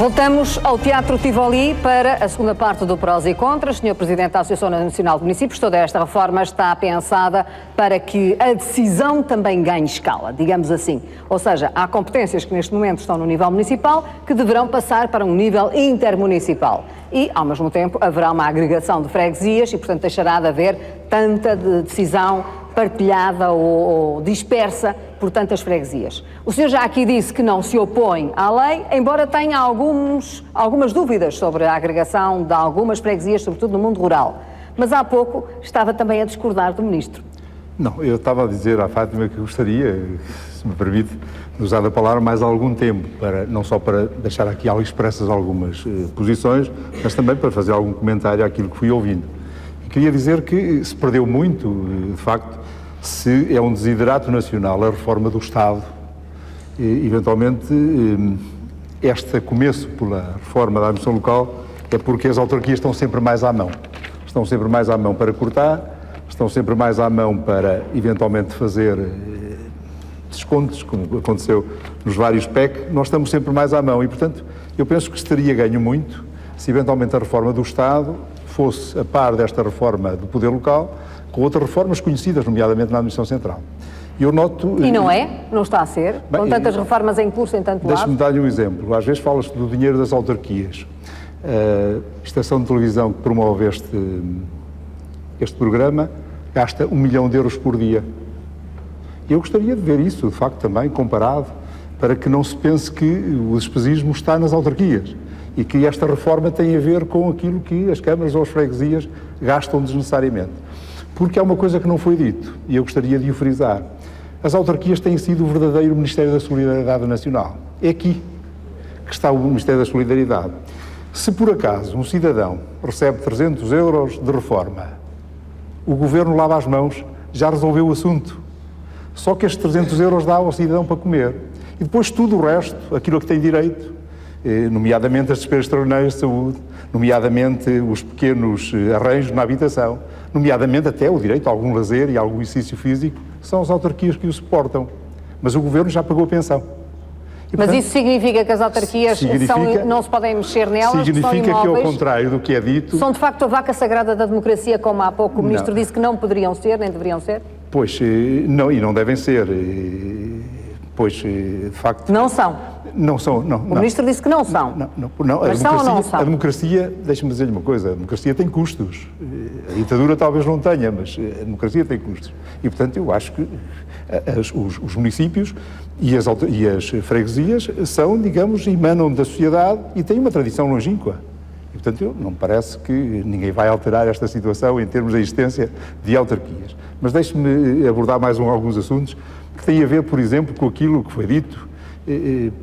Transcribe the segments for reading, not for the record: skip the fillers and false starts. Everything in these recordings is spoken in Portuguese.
Voltamos ao Teatro Tivoli para a segunda parte do Prós e Contras. Senhor Presidente da Associação Nacional de Municípios, toda esta reforma está pensada para que a decisão também ganhe escala, digamos assim. Ou seja, há competências que neste momento estão no nível municipal que deverão passar para um nível intermunicipal. E, ao mesmo tempo, haverá uma agregação de freguesias e, portanto, deixará de haver tanta decisão partilhada ou dispersa por tantas freguesias. O senhor já aqui disse que não se opõe à lei, embora tenha algumas dúvidas sobre a agregação de algumas freguesias, sobretudo no mundo rural. Mas há pouco estava também a discordar do Ministro. Não, eu estava a dizer à Fátima que gostaria, se me permite, de usar a palavra mais algum tempo, não só para deixar aqui expressas algumas posições, mas também para fazer algum comentário àquilo que fui ouvindo. E queria dizer que se perdeu muito, de facto, se é um desiderato nacional a reforma do Estado. E, eventualmente, este começo pela reforma da administração local é porque as autarquias estão sempre mais à mão. Estão sempre mais à mão para cortar, estão sempre mais à mão para, eventualmente, fazer descontos, como aconteceu nos vários PEC. Nós estamos sempre mais à mão e, portanto, eu penso que estaria ganho muito se, eventualmente, a reforma do Estado fosse a par desta reforma do poder local, com outras reformas conhecidas, nomeadamente na Administração Central. Eu noto... E não é? Não está a ser? Com tantas reformas em curso em tanto lado? Deixe-me dar-lhe um exemplo. Às vezes fala-se do dinheiro das autarquias. A estação de televisão que promove este programa gasta 1 milhão de euros por dia. Eu gostaria de ver isso, de facto, também comparado, para que não se pense que o despesismo está nas autarquias e que esta reforma tem a ver com aquilo que as câmaras ou as freguesias gastam desnecessariamente. Porque há uma coisa que não foi dito, e eu gostaria de o frisar. As autarquias têm sido o verdadeiro Ministério da Solidariedade Nacional. É aqui que está o Ministério da Solidariedade. Se por acaso um cidadão recebe 300 euros de reforma, o Governo lava as mãos, já resolveu o assunto. Só que estes 300 euros dá ao cidadão para comer. E depois tudo o resto, aquilo a que tem direito, nomeadamente as despesas extraordinárias de saúde, nomeadamente os pequenos arranjos na habitação, nomeadamente até o direito a algum lazer e a algum exercício físico, são as autarquias que o suportam. Mas o Governo já pagou a pensão. E, portanto, mas isso significa que as autarquias não se podem mexer nelas? Significa que, ao contrário do que é dito... São, de facto, a vaca sagrada da democracia, como há pouco o Ministro disse que não poderiam ser, nem deveriam ser? Pois, não, e não devem ser. Pois, de facto... Não são? Não são, não. O Ministro disse que não são. Não. Mas são ou não são? A democracia, deixe-me dizer-lhe uma coisa, a democracia tem custos. A ditadura talvez não tenha, mas a democracia tem custos. E, portanto, eu acho que os municípios e as freguesias são, digamos, emanam da sociedade e têm uma tradição longínqua. E, portanto, não me parece que ninguém vai alterar esta situação em termos da existência de autarquias. Mas deixe-me abordar mais alguns assuntos que têm a ver, por exemplo, com aquilo que foi dito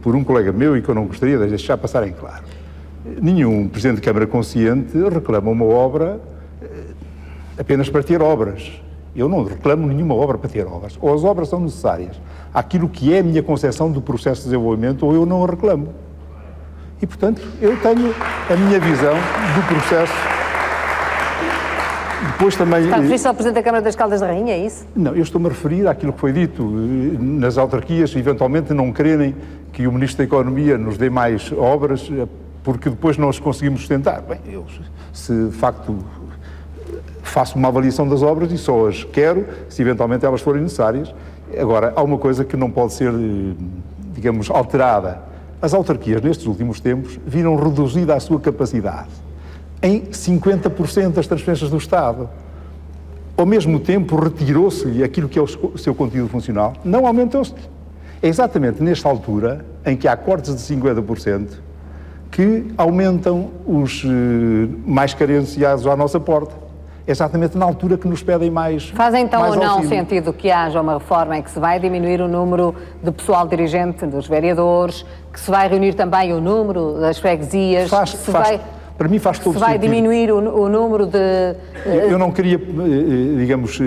por um colega meu e que eu não gostaria de deixar passar em claro. Nenhum Presidente de Câmara consciente reclama uma obra apenas para ter obras. Eu não reclamo nenhuma obra para ter obras. Ou as obras são necessárias àquilo que é a minha concepção do processo de desenvolvimento, ou eu não a reclamo. E, portanto, eu tenho a minha visão do processo. Depois também... Está a referir-se ao Presidente da Câmara das Caldas da Rainha, é isso? Não, eu estou-me a referir àquilo que foi dito. Nas autarquias, eventualmente, não quererem que o Ministro da Economia nos dê mais obras, porque depois não as conseguimos sustentar. Bem, eu, se de facto faço uma avaliação das obras e só as quero se eventualmente elas forem necessárias. Agora, há uma coisa que não pode ser, digamos, alterada. As autarquias, nestes últimos tempos, viram reduzida a sua capacidade em 50% das transferências do Estado. Ao mesmo tempo, retirou-se-lhe aquilo que é o seu conteúdo funcional, não aumentou-se. É exatamente nesta altura, em que há cortes de 50%, que aumentam os mais carenciados à nossa porta. É exatamente na altura que nos pedem mais. Faz então mais ou não auxílio. sentido que haja uma reforma em que se vai diminuir o número de pessoal dirigente, dos vereadores, que se vai reunir também o número das freguesias, para mim faz todo se vai sentido. Diminuir o número de... Eu não queria, digamos,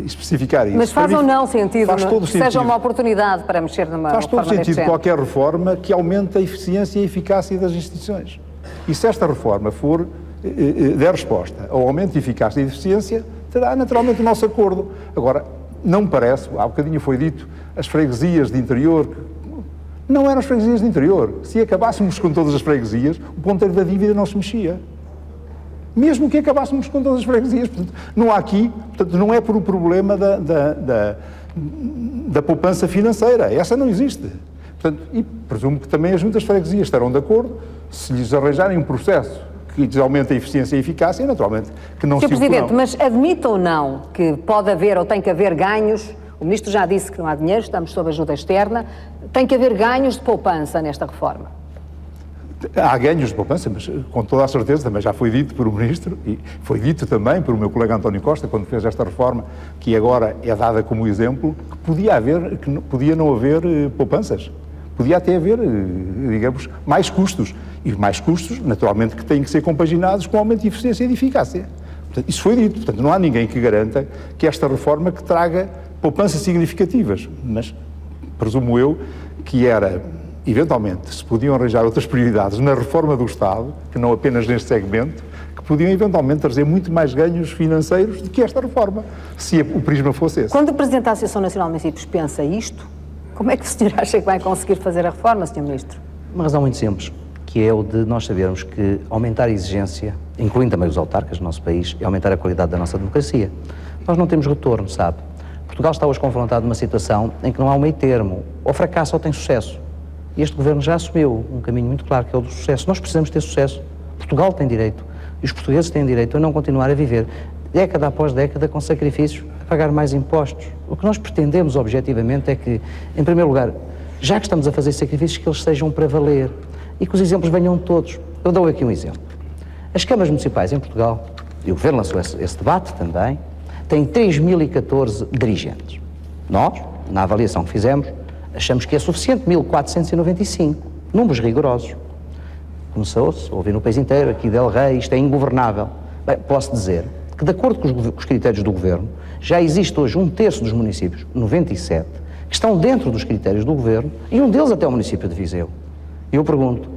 especificar isso. Mas faz ou não sentido, que seja uma oportunidade para mexer numa reforma? Faz todo sentido género. qualquer reforma que aumente a eficiência e a eficácia das instituições. E se esta reforma for der resposta ao aumento de eficácia e de eficiência, terá naturalmente o nosso acordo. Agora, não me parece, há bocadinho foi dito, as freguesias de interior Não eram as freguesias do interior. Se acabássemos com todas as freguesias, o ponteiro da dívida não se mexia. Mesmo que acabássemos com todas as freguesias. Portanto, não há aqui, portanto, não é por um problema da poupança financeira. Essa não existe. Portanto, e presumo que também as juntas de freguesias estarão de acordo se lhes arranjarem um processo que lhes aumente a eficiência e a eficácia, naturalmente, que não se Sr. Presidente, mas admite ou não que pode haver ou tem que haver ganhos? O Ministro já disse que não há dinheiro, estamos sob ajuda externa. Tem que haver ganhos de poupança nesta reforma? Há ganhos de poupança, mas com toda a certeza também já foi dito por o Ministro e foi dito também por o meu colega António Costa, quando fez esta reforma, que agora é dada como exemplo, que podia não haver poupanças. Podia até haver, digamos, mais custos. E mais custos, naturalmente, que têm que ser compaginados com aumento de eficiência e de eficácia. Portanto, isso foi dito. Portanto, não há ninguém que garanta que esta reforma que traga poupanças significativas. Mas presumo eu que era, eventualmente, se podiam arranjar outras prioridades na reforma do Estado, que não apenas neste segmento, que podiam eventualmente trazer muito mais ganhos financeiros do que esta reforma, se o prisma fosse esse. Quando o Presidente da Associação Nacional de Municípios pensa isto, como é que o senhor acha que vai conseguir fazer a reforma, Sr. Ministro? Uma razão muito simples, que é o de nós sabermos que aumentar a exigência, incluindo também os autarcas do nosso país, é aumentar a qualidade da nossa democracia. Nós não temos retorno, sabe? Portugal está hoje confrontado numa situação em que não há um meio termo, ou fracasso ou tem sucesso. E este Governo já assumiu um caminho muito claro, que é o do sucesso. Nós precisamos ter sucesso. Portugal tem direito, e os portugueses têm direito a não continuar a viver, década após década, com sacrifícios, a pagar mais impostos. O que nós pretendemos, objetivamente, é que, em primeiro lugar, já que estamos a fazer sacrifícios, que eles sejam para valer e que os exemplos venham de todos. Eu dou aqui um exemplo. As câmaras municipais em Portugal, e o Governo lançou esse debate também, têm 3.014 dirigentes. Nós, na avaliação que fizemos, achamos que é suficiente 1.495, números rigorosos. Começou-se a ouvir no país inteiro, aqui del Rey, isto é ingovernável. Bem, posso dizer que, de acordo com os critérios do Governo, já existe hoje 1/3 dos municípios, 97, que estão dentro dos critérios do Governo, e um deles até o município de Viseu. E eu pergunto,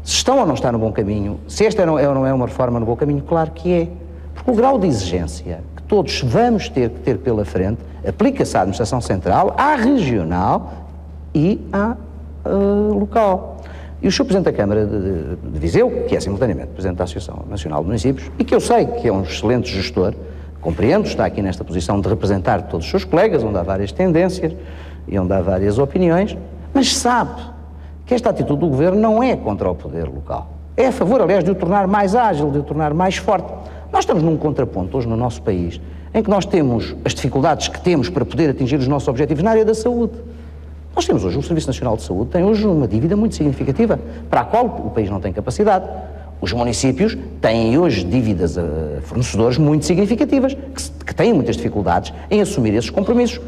se estão ou não estão no bom caminho, se esta não é uma reforma no bom caminho, claro que é. Porque o grau de exigência que todos vamos ter que ter pela frente aplica-se à administração central, à regional e à local. E o Sr. Presidente da Câmara de Viseu, que é simultaneamente Presidente da Associação Nacional de Municípios, e que eu sei que é um excelente gestor, compreendo, está aqui nesta posição de representar todos os seus colegas, onde há várias tendências e onde há várias opiniões, mas sabe que esta atitude do Governo não é contra o poder local. É a favor, aliás, de o tornar mais ágil, de o tornar mais forte. Nós estamos num contraponto hoje no nosso país, em que nós temos as dificuldades que temos para poder atingir os nossos objetivos na área da saúde. Nós temos hoje, o Serviço Nacional de Saúde tem hoje uma dívida muito significativa, para a qual o país não tem capacidade. Os municípios têm hoje dívidas a fornecedores muito significativas, que têm muitas dificuldades em assumir esses compromissos.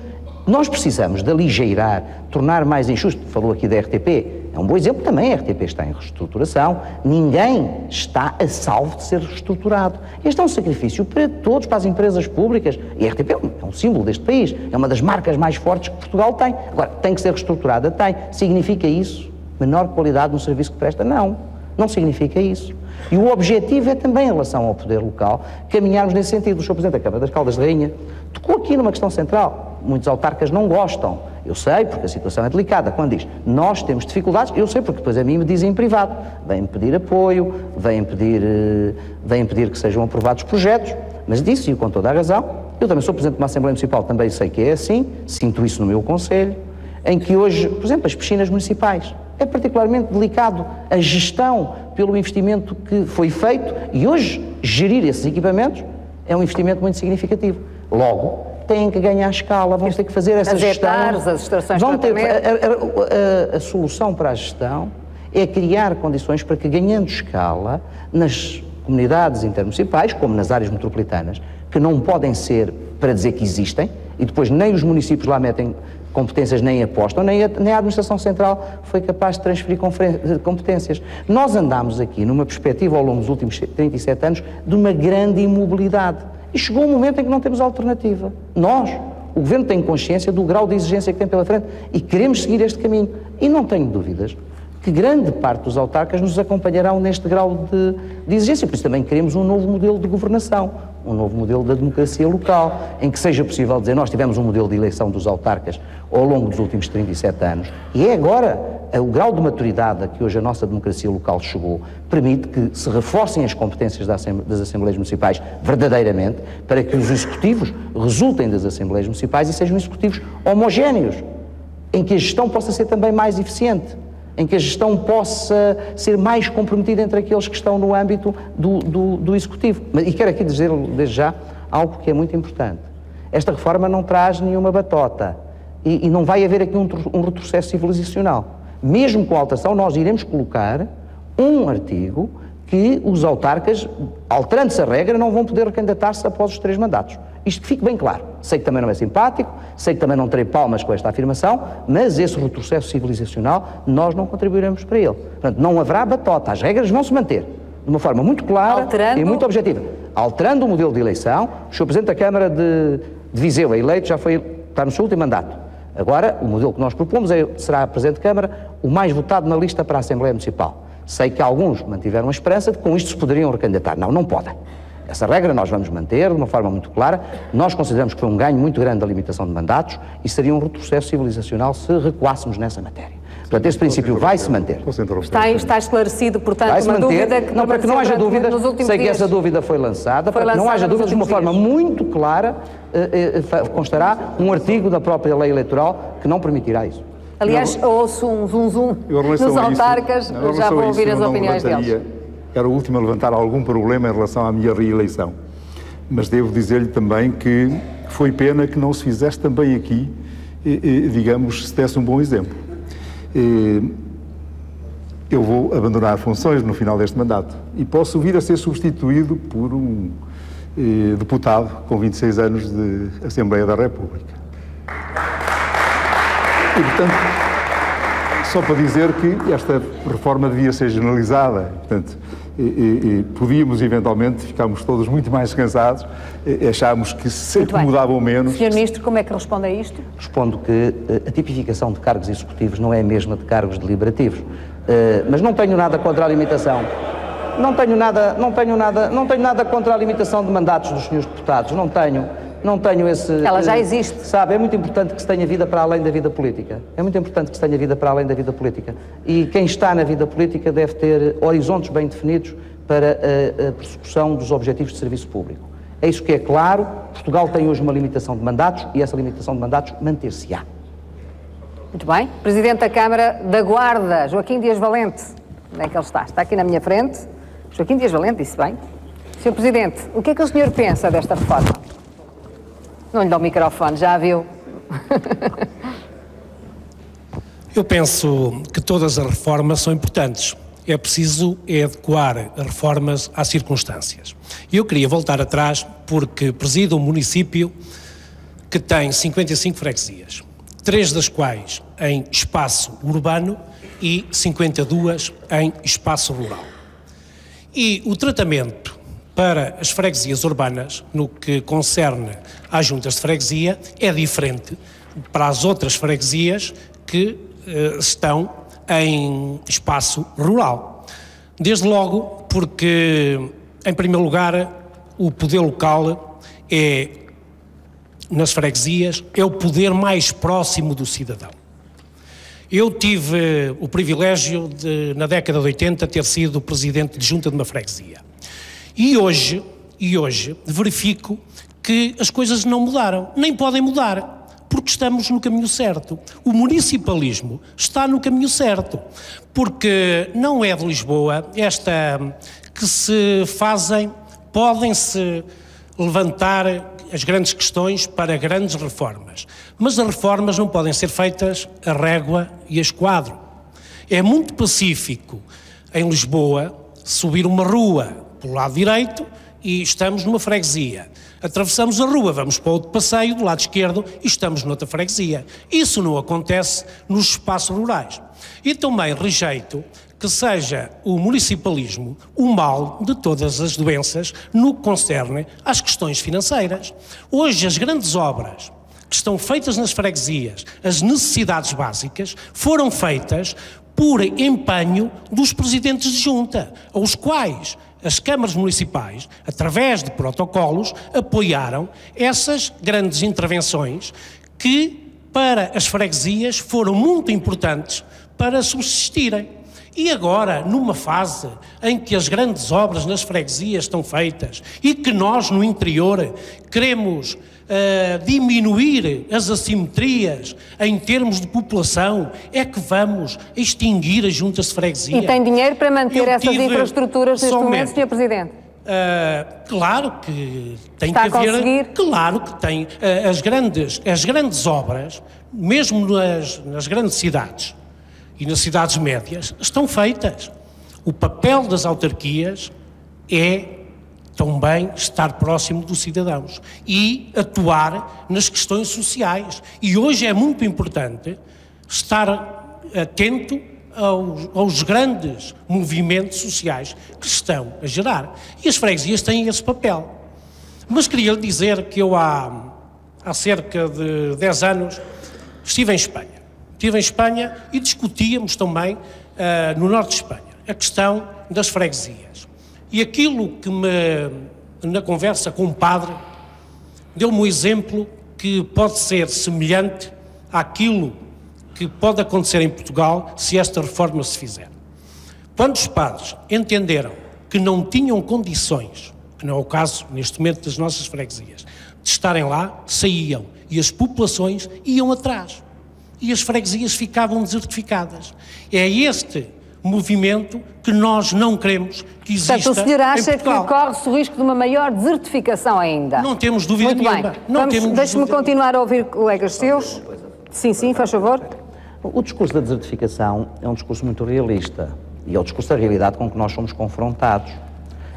Nós precisamos de aligeirar, tornar mais injusto. Falou aqui da RTP, é um bom exemplo também, a RTP está em reestruturação, ninguém está a salvo de ser reestruturado. Este é um sacrifício para todos, para as empresas públicas, e a RTP é um símbolo deste país, é uma das marcas mais fortes que Portugal tem. Agora, tem que ser reestruturada? Tem. Significa isso menor qualidade no serviço que presta? Não, não significa isso. E o objetivo é também, em relação ao poder local, caminharmos nesse sentido. O Sr. Presidente da Câmara das Caldas de Rainha tocou aqui numa questão central. Muitos autarcas não gostam. Eu sei, porque a situação é delicada. Quando diz, nós temos dificuldades, eu sei, porque depois a mim me dizem em privado. Vêm pedir apoio, vêm pedir que sejam aprovados projetos, mas disse-o com toda a razão. Eu também sou Presidente de uma Assembleia Municipal, também sei que é assim, sinto isso no meu Conselho, em que hoje, por exemplo, as piscinas municipais, é particularmente delicado a gestão pelo investimento que foi feito, e hoje gerir esses equipamentos é um investimento muito significativo. Logo, têm que ganhar escala, vão ter que fazer essa gestão. As extrações vão ter, a solução para a gestão é criar condições para que, ganhando escala, nas comunidades intermunicipais, como nas áreas metropolitanas, que não podem ser para dizer que existem, e depois nem os municípios lá metem competências, nem apostam, nem a Administração Central foi capaz de transferir competências. Nós andámos aqui numa perspectiva, ao longo dos últimos 37 anos, de uma grande imobilidade. E chegou um momento em que não temos alternativa. Nós, o Governo, tem consciência do grau de exigência que tem pela frente e queremos seguir este caminho. E não tenho dúvidas que grande parte dos autarcas nos acompanharão neste grau de exigência. Por isso também queremos um novo modelo de governação, um novo modelo da democracia local, em que seja possível dizer, nós tivemos um modelo de eleição dos autarcas ao longo dos últimos 37 anos, e é agora o grau de maturidade a que hoje a nossa democracia local chegou permite que se reforcem as competências das Assembleias Municipais verdadeiramente, para que os executivos resultem das Assembleias Municipais e sejam executivos homogéneos, em que a gestão possa ser também mais eficiente, em que a gestão possa ser mais comprometida entre aqueles que estão no âmbito do Executivo. E quero aqui dizer, desde já, algo que é muito importante. Esta reforma não traz nenhuma batota e não vai haver aqui um retrocesso civilizacional. Mesmo com a alteração, nós iremos colocar um artigo que os autarcas, alterando-se a regra, não vão poder recandidatar-se após os 3 mandatos. Isto fique bem claro. Sei que também não é simpático, sei que também não terei palmas com esta afirmação, mas esse retrocesso civilizacional nós não contribuiremos para ele. Portanto, não haverá batota, as regras vão se manter de uma forma muito clara e muito objetiva. Alterando o modelo de eleição, o Sr. Presidente da Câmara de Viseu é eleito, está no seu último mandato. Agora, o modelo que nós propomos será, Presidente de Câmara, o mais votado na lista para a Assembleia Municipal. Sei que alguns mantiveram a esperança de que com isto se poderiam recandidatar. Não, não podem. Essa regra nós vamos manter de uma forma muito clara. Nós consideramos que foi um ganho muito grande da limitação de mandatos e seria um retrocesso civilizacional se recuássemos nessa matéria. Portanto, esse princípio vai se manter. Está esclarecido, portanto, uma dúvida que não, para que não haja dúvida, sei que essa dúvida foi lançada, para que não haja dúvidas, de uma forma muito clara, constará um artigo da própria lei eleitoral que não permitirá isso. Aliás, ouço um zum-zum nos autarcas, já vou ouvir as opiniões deles. Era o último a levantar algum problema em relação à minha reeleição. Mas devo dizer-lhe também que foi pena que não se fizesse também aqui, digamos, se desse um bom exemplo. Eu vou abandonar funções no final deste mandato e posso vir a ser substituído por um deputado com 26 anos de Assembleia da República. E, portanto, só para dizer que esta reforma devia ser generalizada. Portanto, podíamos eventualmente, ficámos todos muito mais cansados, achámos que se acomodavam menos. Sr. Ministro, como é que responde a isto? Respondo que a tipificação de cargos executivos não é a mesma de cargos deliberativos. Mas não tenho nada contra a limitação. Não tenho nada contra a limitação de mandatos dos senhores deputados. Não tenho esse... Ela já existe. Sabe, é muito importante que se tenha vida para além da vida política. É muito importante que se tenha vida para além da vida política. E quem está na vida política deve ter horizontes bem definidos para a persecução dos objetivos de serviço público. É isso que é claro. Portugal tem hoje uma limitação de mandatos e essa limitação de mandatos manter-se-á. Muito bem. Presidente da Câmara da Guarda, Joaquim Dias Valente. Onde é que ele está? Está aqui na minha frente. Joaquim Dias Valente, disse bem. Sr. Presidente, o que é que o senhor pensa desta reforma? Não lhe dá o microfone, já viu? Eu penso que todas as reformas são importantes. É preciso adequar as reformas às circunstâncias. E eu queria voltar atrás porque presido um município que tem 55 freguesias, 3 das quais em espaço urbano e 52 em espaço rural. E o tratamento para as freguesias urbanas, no que concerne às juntas de freguesia, é diferente para as outras freguesias que estão em espaço rural. Desde logo porque, em primeiro lugar, o poder local nas freguesias, é o poder mais próximo do cidadão. Eu tive o privilégio de, na década de 80, ter sido presidente de junta de uma freguesia. E hoje verifico que as coisas não mudaram, nem podem mudar, porque estamos no caminho certo. O municipalismo está no caminho certo, porque não é de Lisboa que se fazem, podem-se levantar as grandes questões para grandes reformas, mas as reformas não podem ser feitas a régua e a esquadro. É muito pacífico em Lisboa subir uma rua pelo lado direito e estamos numa freguesia. Atravessamos a rua, vamos para outro passeio do lado esquerdo e estamos noutra freguesia. Isso não acontece nos espaços rurais. E também rejeito que seja o municipalismo o mal de todas as doenças no que concerne às questões financeiras. Hoje as grandes obras que estão feitas nas freguesias, as necessidades básicas, foram feitas por empenho dos presidentes de junta, aos quais as câmaras municipais, através de protocolos, apoiaram essas grandes intervenções que, para as freguesias, foram muito importantes para subsistirem. E agora, numa fase em que as grandes obras nas freguesias estão feitas e que nós, no interior, queremos diminuir as assimetrias em termos de população, é que vamos extinguir as juntas de freguesia. E tem dinheiro para manter essas infraestruturas neste momento, Sr. Presidente? Claro que tem Está que haver... conseguir? Claro que tem. As grandes obras, mesmo nas grandes cidades e nas cidades médias, estão feitas. O papel das autarquias é também estar próximo dos cidadãos e atuar nas questões sociais. E hoje é muito importante estar atento aos grandes movimentos sociais que estão a gerar. E as freguesias têm esse papel. Mas queria lhe dizer que eu há cerca de 10 anos estive em Espanha. Estive em Espanha e discutíamos também no norte de Espanha a questão das freguesias. E aquilo que na conversa com um padre, deu-me um exemplo que pode ser semelhante àquilo que pode acontecer em Portugal se esta reforma se fizer. Quando os padres entenderam que não tinham condições, que não é o caso neste momento das nossas freguesias, de estarem lá, saíam e as populações iam atrás. E as freguesias ficavam desertificadas. É este movimento que nós não queremos que exista. Portanto, o senhor acha que Portugal. corre-se o risco de uma maior desertificação ainda? Não temos dúvida Muito nenhuma. bem. Deixe-me continuar a ouvir colegas seus. Sim, faz favor. O discurso da desertificação é um discurso muito realista e é o discurso da realidade com que nós somos confrontados.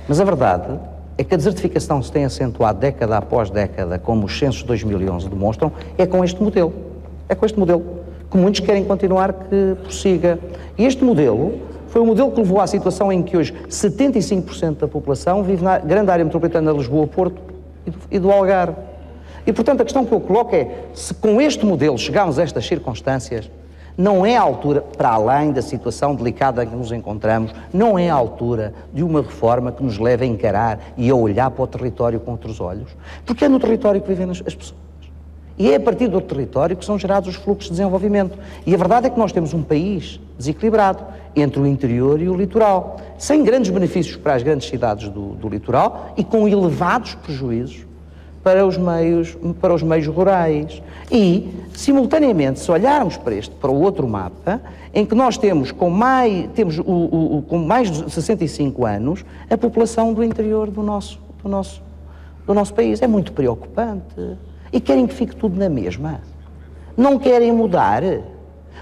Mas a verdade é que a desertificação se tem acentuado década após década, como os censos de 2011 demonstram, é com este modelo. É com este modelo que muitos querem continuar que prossiga. E este modelo foi o modelo que levou à situação em que hoje 75% da população vive na grande área metropolitana de Lisboa, Porto e do Algarve. E, portanto, a questão que eu coloco é, se com este modelo chegarmos a estas circunstâncias, não é a altura, para além da situação delicada em que nos encontramos, não é a altura de uma reforma que nos leve a encarar e a olhar para o território com outros olhos, porque é no território que vivem as pessoas. E é a partir do território que são gerados os fluxos de desenvolvimento. E a verdade é que nós temos um país desequilibrado entre o interior e o litoral, sem grandes benefícios para as grandes cidades do litoral e com elevados prejuízos para os meios rurais. E, simultaneamente, se olharmos para o outro mapa, em que nós temos com mais de 65 anos a população do interior do nosso país. É muito preocupante. E querem que fique tudo na mesma. Não querem mudar.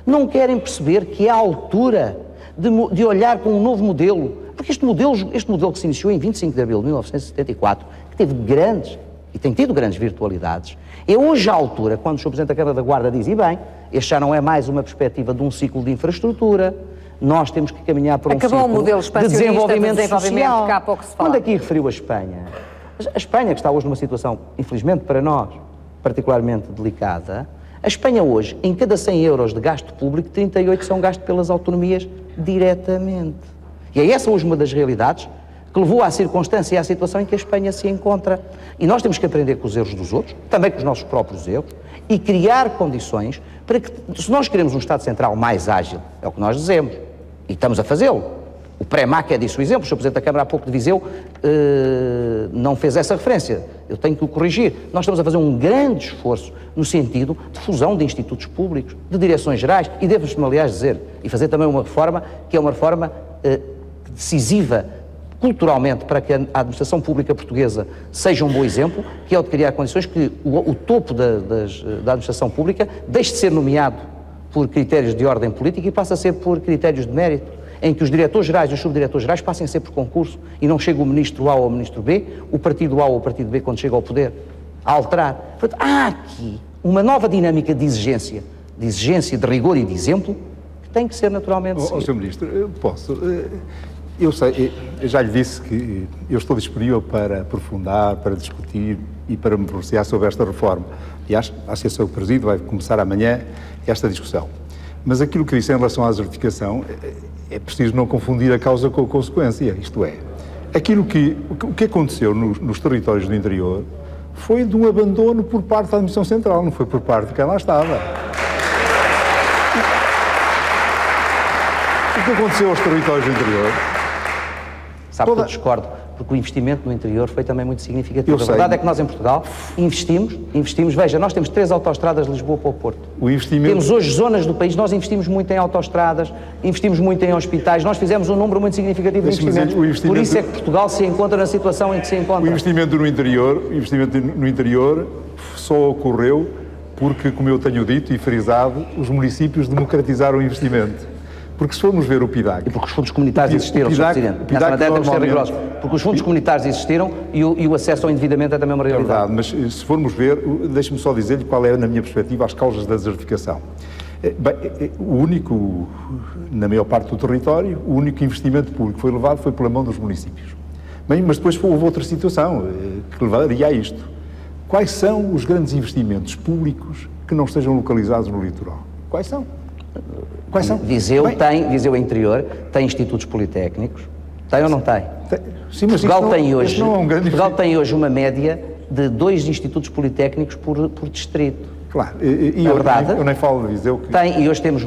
Não querem perceber que é a altura de olhar para um novo modelo. Porque este modelo que se iniciou em 25 de abril de 1974, que teve grandes, e tem tido grandes virtualidades, é hoje a altura, quando o Sr. Presidente da Câmara da Guarda diz, e bem, este já não é mais uma perspectiva de um ciclo de infraestrutura, nós temos que caminhar para um ciclo de desenvolvimento social. Que há pouco se fala. Quando aqui referiu a Espanha que está hoje numa situação, infelizmente para nós, particularmente delicada, a Espanha hoje, em cada 100 euros de gasto público, 38 são gastos pelas autonomias diretamente. E é essa hoje uma das realidades que levou à circunstância e à situação em que a Espanha se encontra. E nós temos que aprender com os erros dos outros, também com os nossos próprios erros, e criar condições para que, se nós queremos um Estado Central mais ágil, é o que nós dizemos, e estamos a fazê-lo. O pré-MAC é disso o exemplo, o Sr. Presidente da Câmara há pouco de Viseu não fez essa referência, eu tenho que o corrigir. Nós estamos a fazer um grande esforço no sentido de fusão de institutos públicos, de direções gerais, e devo-me, aliás, dizer, e fazer também uma reforma, que é uma reforma decisiva culturalmente para que a administração pública portuguesa seja um bom exemplo, que é o de criar condições que o topo da administração pública deixe de ser nomeado por critérios de ordem política e passe a ser por critérios de mérito, em que os diretores-gerais e os subdiretores-gerais passem a ser por concurso e não chega o ministro A ou o ministro B, o partido A ou o partido B, quando chega ao poder, a alterar. Portanto, há aqui uma nova dinâmica de exigência, de rigor e de exemplo, que tem que ser naturalmente seguida. Sr. Ministro, eu posso... Eu sei, eu já lhe disse que eu estou disponível para aprofundar, para discutir e para me pronunciar sobre esta reforma. Aliás, a Associação que presido vai começar amanhã esta discussão. Mas aquilo que disse em relação à desertificação, é preciso não confundir a causa com a consequência. Isto é, o que aconteceu nos territórios do interior foi de um abandono por parte da administração central, não foi por parte de quem lá estava. O que aconteceu aos territórios do interior? Sabe que eu discordo, porque o investimento no interior foi também muito significativo. Eu A verdade é que nós em Portugal investimos, veja, nós temos 3 autoestradas de Lisboa para o Porto. Temos hoje zonas do país, nós investimos muito em autoestradas, investimos muito em hospitais, nós fizemos um número muito significativo de investimentos. Por isso é que Portugal se encontra na situação em que se encontra. O investimento no interior só ocorreu porque, como eu tenho dito e frisado, os municípios democratizaram o investimento. Porque se formos ver o PIDAC... E porque os fundos comunitários existiram, Sr. Presidente. Nessa matéria temos de ser rigorosos. Porque os fundos comunitários existiram e o acesso ao endividamento é também uma realidade. É verdade, mas se formos ver, deixe-me só dizer-lhe qual é, na minha perspectiva, as causas da desertificação. Bem, o único, na maior parte do território, o único investimento público que foi levado foi pela mão dos municípios. Bem, mas depois houve outra situação que levaria a isto. Quais são os grandes investimentos públicos que não estejam localizados no litoral? Quais são? Quais são? Viseu interior tem institutos politécnicos. Tem ou não tem? Sim, mas Portugal tem hoje uma média de 2 institutos politécnicos por distrito. Claro. Eu nem falo de Viseu. E hoje temos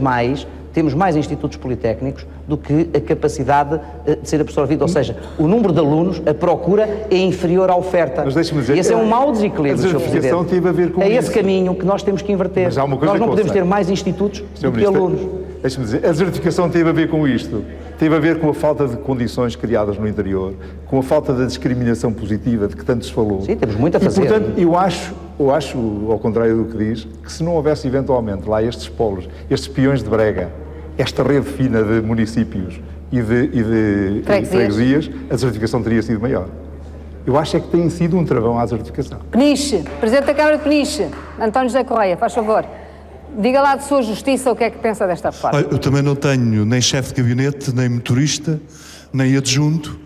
mais institutos politécnicos do que a capacidade de ser absorvido. Ou seja, o número de alunos, a procura é inferior à oferta. Mas deixe-me dizer, e esse é um mau desequilíbrio, Sr. Presidente. Teve a ver com esse caminho que nós temos que inverter. Nós não podemos ter mais institutos do que alunos. Deixe-me dizer, a desertificação teve a ver com isto. Teve a ver com a falta de condições criadas no interior, com a falta da discriminação positiva de que tanto se falou. Sim, temos muito a fazer. E, portanto, eu acho, ao contrário do que diz, que se não houvesse eventualmente lá estes polos, estes peões de brega, esta rede fina de municípios e de freguesias, a desertificação teria sido maior. Eu acho é que tem sido um travão à desertificação. Peniche, Presidente da Câmara de Peniche, António José Correia, faz favor. Diga lá de sua justiça o que é que pensa desta reforma. Eu também não tenho nem chefe de gabinete, nem motorista, nem adjunto.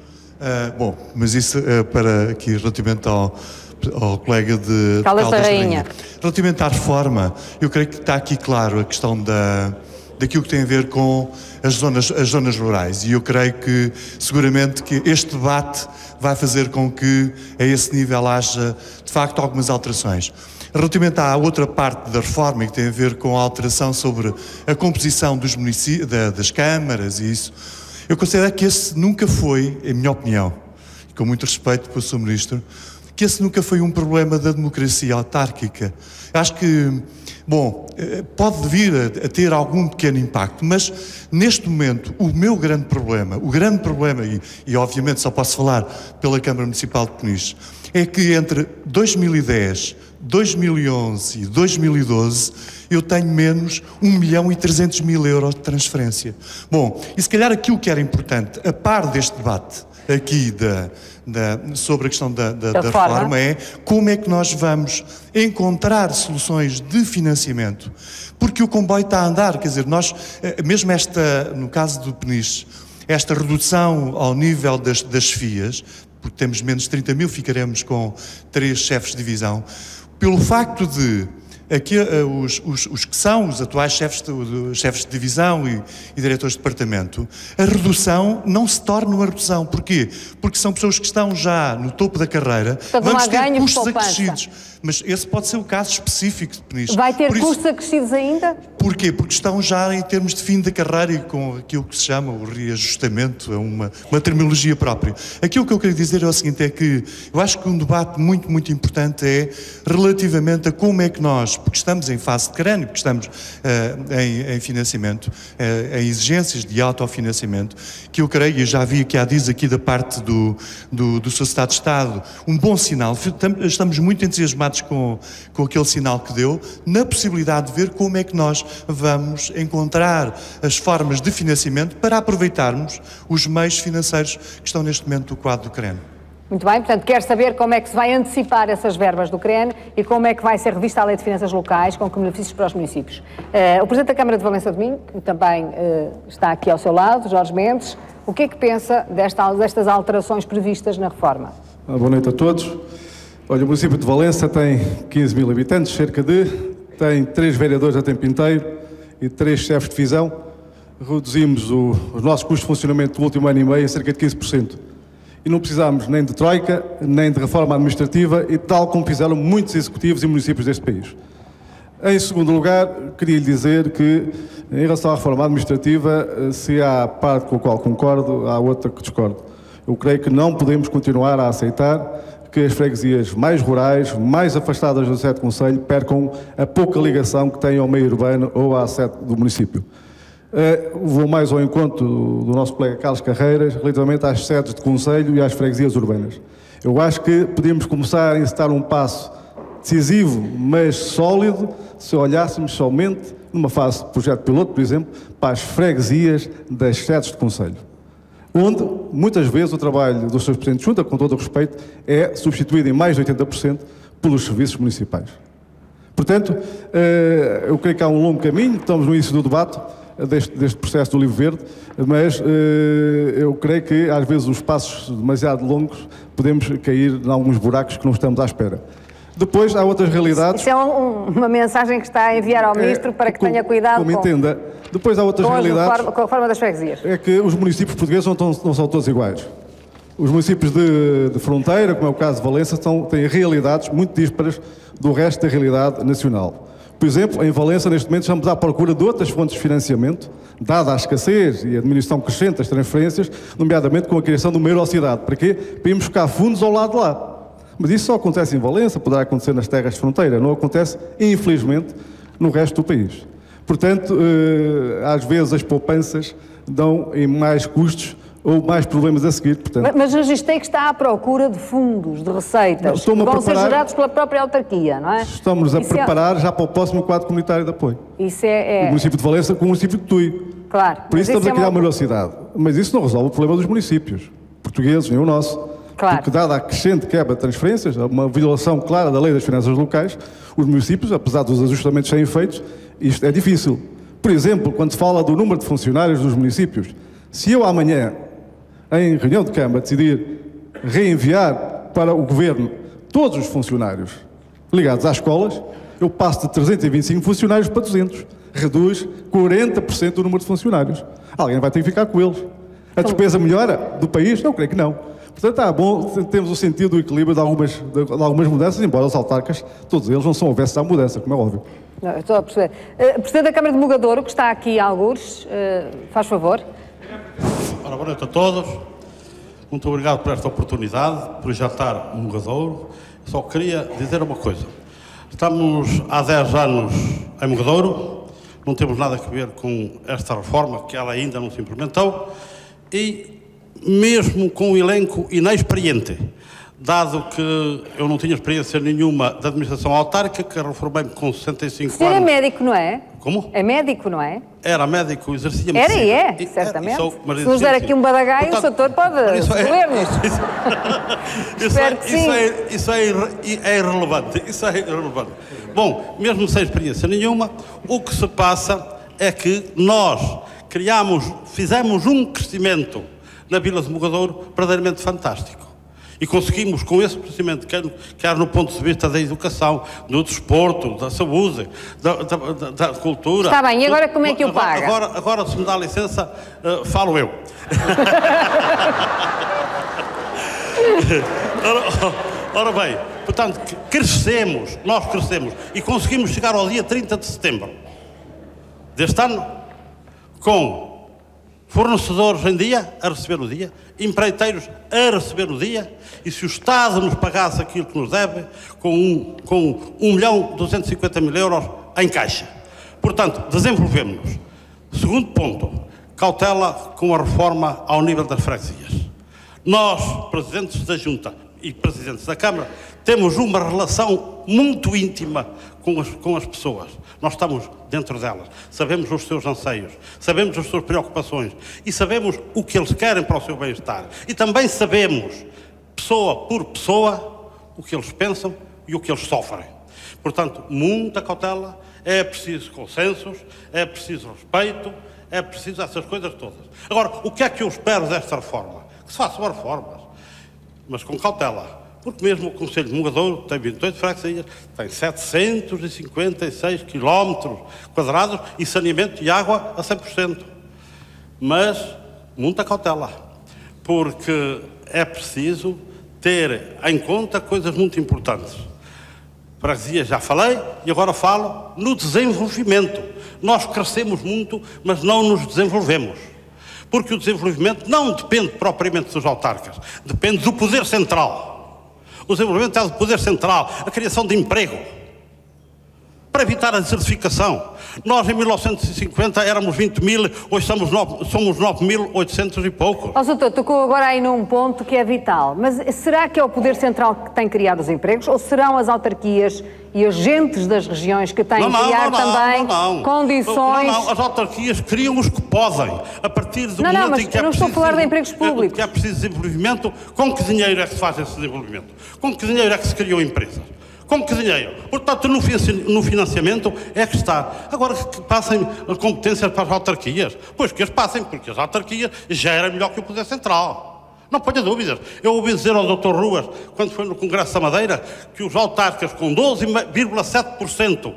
Mas isso para aqui relativamente ao colega de Caldas da Rainha. Relativamente à reforma, eu creio que está aqui claro a questão daquilo que tem a ver com as zonas rurais, e eu creio que seguramente que este debate vai fazer com que a esse nível haja de facto algumas alterações. Relativamente à outra parte da reforma, que tem a ver com a alteração sobre a composição dos municípios, das câmaras e isso, eu considero que esse nunca foi, em minha opinião, e com muito respeito para o Sr. Ministro, que esse nunca foi um problema da democracia autárquica. Acho que, pode vir a ter algum pequeno impacto, mas neste momento o meu grande problema, e obviamente só posso falar pela Câmara Municipal de Peniche, é que entre 2010, 2011 e 2012 eu tenho menos 1.300.000 euros de transferência. E se calhar aquilo que era importante, a par deste debate aqui sobre a questão da reforma, é como é que nós vamos encontrar soluções de financiamento, porque o comboio está a andar, quer dizer, nós, mesmo no caso do Peniche, esta redução ao nível das chefias, porque temos menos de 30.000, ficaremos com 3 chefes de divisão, pelo facto de aqui, os que são os atuais chefes de divisão e diretores de departamento, a redução não se torna uma redução. Porquê? Porque são pessoas que estão já no topo da carreira, vamos ter custos acrescidos. Mas esse pode ser o caso específico de Peniche. Vai ter custos acrescidos ainda? Porquê? Porque estão já em termos de fim da carreira e com aquilo que se chama o reajustamento, é uma terminologia própria. Aquilo que eu quero dizer é o seguinte, é que eu acho que um debate muito, muito importante é relativamente a como é que nós, porque estamos em fase de crânio, porque estamos em financiamento, em exigências de autofinanciamento, que eu creio, e já vi que há dias aqui da parte do Sr. Secretário de Estado, um bom sinal. Estamos muito entusiasmados com aquele sinal que deu, na possibilidade de ver como é que nós vamos encontrar as formas de financiamento para aproveitarmos os meios financeiros que estão neste momento no quadro do CREN. Muito bem, portanto, quer saber como é que se vai antecipar essas verbas do CREN e como é que vai ser revista a Lei de Finanças Locais com benefícios para os municípios. O Presidente da Câmara de Valença Domingo, que também está aqui ao seu lado, Jorge Mendes, o que é que pensa destas alterações previstas na reforma? Boa noite a todos. Olha, o município de Valença tem 15.000 habitantes, tem 3 vereadores a tempo inteiro e 3 chefes de divisão. Reduzimos os nossos custos de funcionamento do último ano e meio a cerca de 15%. E não precisamos nem de troika, nem de reforma administrativa, e tal como fizeram muitos executivos e municípios deste país. Em segundo lugar, queria lhe dizer que, em relação à reforma administrativa, se há parte com a qual concordo, há outra que discordo. Eu creio que não podemos continuar a aceitar que as freguesias mais rurais, mais afastadas do sede do concelho, percam a pouca ligação que têm ao meio urbano ou à sede do município. Vou mais ao encontro do nosso colega Carlos Carreiras, relativamente às sedes de concelho e às freguesias urbanas. Eu acho que podemos começar a encetar um passo decisivo, mas sólido, se olhássemos somente, numa fase de projeto piloto, por exemplo, para as freguesias das sedes de concelho, onde, muitas vezes, o trabalho dos seus presidentes de junta, com todo o respeito, é substituído em mais de 80% pelos serviços municipais. Portanto, eu creio que há um longo caminho, estamos no início do debate deste processo do Livro Verde, mas eu creio que, às vezes, os passos demasiado longos, podemos cair em alguns buracos que não estamos à espera. Depois, há outras realidades... Isso é uma mensagem que está a enviar ao Ministro para que tenha cuidado com... entenda. Depois há outras realidades... Com a reforma das freguesias. É que os municípios portugueses não são todos iguais. Os municípios de fronteira, como é o caso de Valença, têm realidades muito díspares do resto da realidade nacional. Por exemplo, em Valença, neste momento, estamos à procura de outras fontes de financiamento, dada a escassez e a diminuição crescente das transferências, nomeadamente com a criação de uma Eurocidade. Para quê? Para irmos buscar fundos ao lado de lá. Mas isso só acontece em Valença, poderá acontecer nas terras de fronteira, não acontece, infelizmente, no resto do país. Portanto, às vezes as poupanças dão em mais custos ou mais problemas a seguir. Portanto, mas registrei que está à procura de fundos, de receitas, que vão ser gerados pela própria autarquia, não é? Estamos a preparar já para o próximo quadro comunitário de apoio. Isso é... O município de Valença com o município de Tui. Claro. Por isso estamos a criar uma velocidade. Mas isso não resolve o problema dos municípios portugueses, nem o nosso. Claro. Porque, dada a crescente quebra de transferências, uma violação clara da lei das finanças locais, os municípios, apesar dos ajustamentos serem feitos, isto é difícil. Por exemplo, quando se fala do número de funcionários dos municípios, se eu amanhã, em reunião de Câmara, decidir reenviar para o Governo todos os funcionários ligados às escolas, eu passo de 325 funcionários para 200. Reduz 40% do número de funcionários. Alguém vai ter que ficar com eles. A despesa melhora do país? Eu creio que não. Portanto, está bom, temos o sentido do equilíbrio de algumas mudanças, embora os autarcas, todos eles, não são avessos à mudança, como é óbvio. Não, estou a perceber. Presidente da Câmara de Mugadouro, que está aqui a algures, faz favor. Ora, boa noite a todos. Muito obrigado por esta oportunidade, por já estar no Mugadouro. Só queria dizer uma coisa. Estamos há 10 anos em Mugadouro, não temos nada a ver com esta reforma, que ela ainda não se implementou, e mesmo com um elenco inexperiente, dado que eu não tinha experiência nenhuma da administração autárquica, reformei-me com 65 anos. Você é médico, não é? Como? É médico, não é? Era médico, exercia medicina. Era e é, certamente. Se nos der aqui um badagaio, o doutor pode escolher-nos. Espero que sim. Isso é irrelevante. Isso é irrelevante. Bom, mesmo sem experiência nenhuma, o que se passa é que nós fizemos um crescimento na Vila de Mugadouro verdadeiramente fantástico. E conseguimos, com esse crescimento, quer no ponto de vista da educação, do desporto, da saúde, da cultura... Está bem, e agora como é que o paga? Agora, se me dá licença, falo eu. Ora bem, portanto, nós crescemos e conseguimos chegar ao dia 30 de setembro deste ano com fornecedores em dia, a receber no dia, empreiteiros a receber no dia, e se o Estado nos pagasse aquilo que nos deve, com 1.250.000 euros em caixa. Portanto, desenvolvemos-nos. Segundo ponto, cautela com a reforma ao nível das freguesias. Nós, presidentes da Junta e presidentes da Câmara, temos uma relação muito íntima com as pessoas. Nós estamos dentro delas, sabemos os seus anseios, sabemos as suas preocupações e sabemos o que eles querem para o seu bem-estar. E também sabemos, pessoa por pessoa, o que eles pensam e o que eles sofrem. Portanto, muita cautela, é preciso consensos, é preciso respeito, é preciso essas coisas todas. Agora, o que é que eu espero desta reforma? Que se façam reformas, mas com cautela. Porque mesmo o Conselho de Mugadouro tem 28 freguesias, tem 756 km² e saneamento de água a 100%. Mas muita cautela, porque é preciso ter em conta coisas muito importantes. freguesias já falei, e agora falo no desenvolvimento. Nós crescemos muito, mas não nos desenvolvemos. Porque o desenvolvimento não depende propriamente dos autarcas, depende do poder central. O desenvolvimento é do poder central, a criação de emprego, para evitar a desertificação. Nós, em 1950, éramos 20 mil, hoje somos 9.800 e poucos. Ó, Soutor, tocou agora aí num ponto que é vital. Mas será que é o Poder Central que tem criado os empregos ou serão as autarquias e as gentes das regiões que têm que criar também condições... Não, as autarquias criam os que podem. A partir do momento em que é preciso... Não, mas eu não estou a falar de empregos públicos. Que é preciso desenvolvimento, com que dinheiro é que se faz esse desenvolvimento? Com que dinheiro é que se criam empresas? Com que dinheiro? Portanto, no financiamento é que está. Agora, que passem as competências para as autarquias. Pois que as passem, porque as autarquias já era melhor que o Poder Central. Não ponha dúvidas. Eu ouvi dizer ao Dr. Ruas, quando foi no Congresso da Madeira, que os autarcas com 12,7%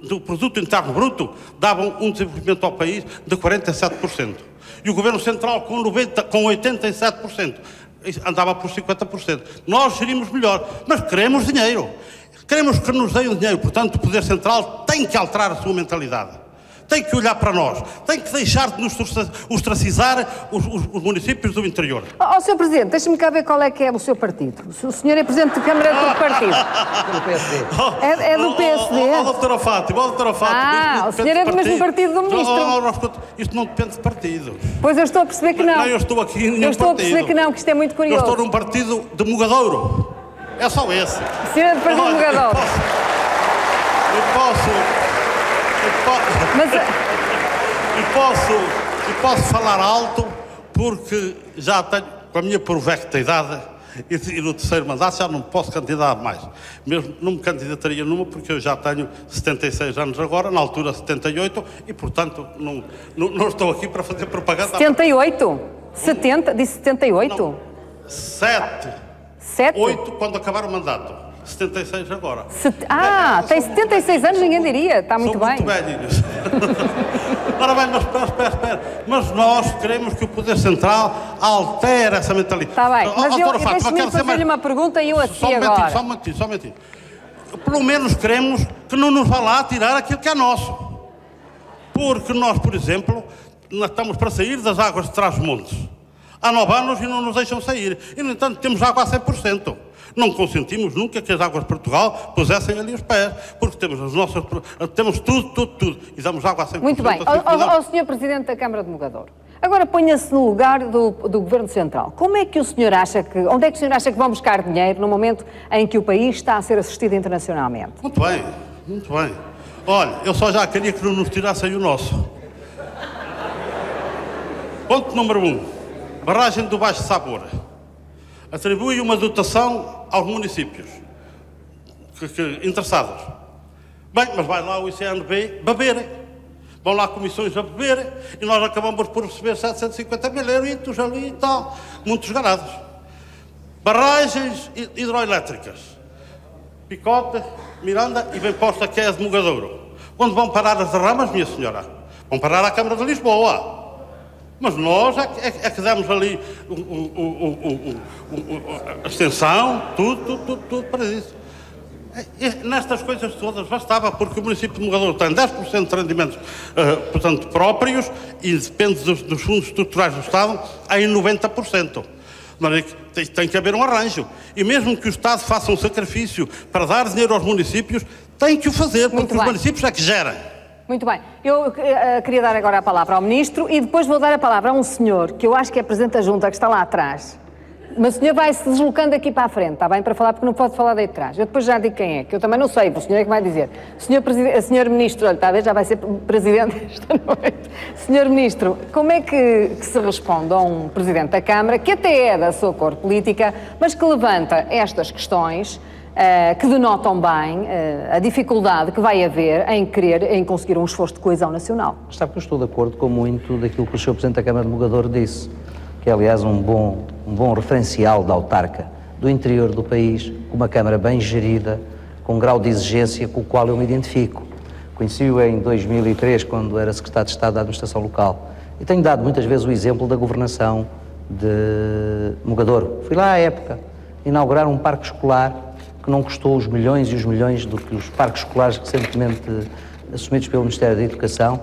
do produto interno bruto davam um desenvolvimento ao país de 47%. E o Governo Central com 87% andava por 50%. Nós gerimos melhor, mas queremos dinheiro. Queremos que nos deem o dinheiro, portanto o Poder Central tem que alterar a sua mentalidade. Tem que olhar para nós, tem que deixar de nos ostracizar os municípios do interior. Ó, Sr. Presidente, deixe-me cá ver qual é que é o seu partido. O senhor é Presidente de Câmara do partido. Do PSD. É do PSD? Doutora Fátima, o senhor é do mesmo partido do Ministro. Isto não depende de partidos. Pois eu estou a perceber que não. Não, eu estou aqui em nenhum partido. Eu estou a perceber que não, que isto é muito curioso. Eu estou num partido de Mugadouro. É só esse. O senhor é do partido de Mugadouro. E posso falar alto porque já tenho, com a minha provecta idade e no terceiro mandato já não posso candidatar mais. Mesmo não me candidataria numa porque eu já tenho 76 anos agora, na altura 78, e portanto não estou aqui para fazer propaganda. 78? 70? Disse 78? Não. 7. 8 quando acabar o mandato. 76 agora. Tem 76 anos, ninguém diria. Está muito bem. Muito velhinhos. Ora bem, mas espera. Mas nós queremos que o Poder Central altere essa mentalidade. Está bem, mas deixe-me fazer-lhe uma pergunta e eu assim agora. Só um momentinho. Pelo menos queremos que não nos vá lá tirar aquilo que é nosso. Porque nós, por exemplo, nós estamos para sair das águas de Trás-os-Montes. Há 9 anos e não nos deixam sair. E, no entanto, temos água a 100%. Não consentimos nunca que as águas de Portugal pusessem ali os pés, porque temos as nossas... Temos tudo. E damos água a 100%. Muito bem. Ao Sr. Presidente da Câmara de Mugadouro, agora ponha-se no lugar do Governo Central. Como é que o senhor acha que... Onde é que o senhor acha que vão buscar dinheiro no momento em que o país está a ser assistido internacionalmente? Muito bem. Olha, eu só já queria que não nos tirassem o nosso. Ponto número 1. Barragem do Baixo Sabor. Atribui uma dotação aos municípios interessados. Bem, mas vai lá o ICNB beber. Vão lá comissões a beber e nós acabamos por receber 750 mil euros ali e tal. Muitos ganados. Barragens hidroelétricas. Picote, Miranda e bem posta que é a de Mugadouro. Onde vão parar as derramas, minha senhora? Vão parar à Câmara de Lisboa. Mas nós é que demos ali a extensão, tudo para isso. Nestas coisas todas bastava, porque o município de Mugadouro tem 10% de rendimentos, portanto, próprios, e depende dos fundos estruturais do Estado, em 90%. Mas tem que haver um arranjo. E mesmo que o Estado faça um sacrifício para dar dinheiro aos municípios, tem que o fazer, porque os municípios é que geram. Muito bem. Eu queria dar agora a palavra ao Ministro e depois vou dar a palavra a um senhor, que eu acho que é Presidente da Junta, que está lá atrás. Mas o senhor vai se deslocando aqui para a frente, está bem? Para falar, porque não pode falar daí de trás. Eu depois já digo quem é, que eu também não sei, o senhor é que vai dizer. Senhor Ministro, olha, está a ver, já vai ser Presidente esta noite. Senhor Ministro, como é que se responde a um Presidente da Câmara, que até é da sua cor política, mas que levanta estas questões, que denotam bem a dificuldade que vai haver em conseguir um esforço de coesão nacional? Sabe que eu estou de acordo com muito daquilo que o Sr. Presidente da Câmara de Mugadouro disse, que é, aliás, um bom referencial da autarca do interior do país, com uma Câmara bem gerida, com um grau de exigência com o qual eu me identifico. Conheci-o em 2003, quando era Secretário de Estado da Administração Local, e tenho dado muitas vezes o exemplo da governação de Mugadouro. Fui lá à época inaugurar um parque escolar que não custou os milhões e os milhões do que os parques escolares recentemente assumidos pelo Ministério da Educação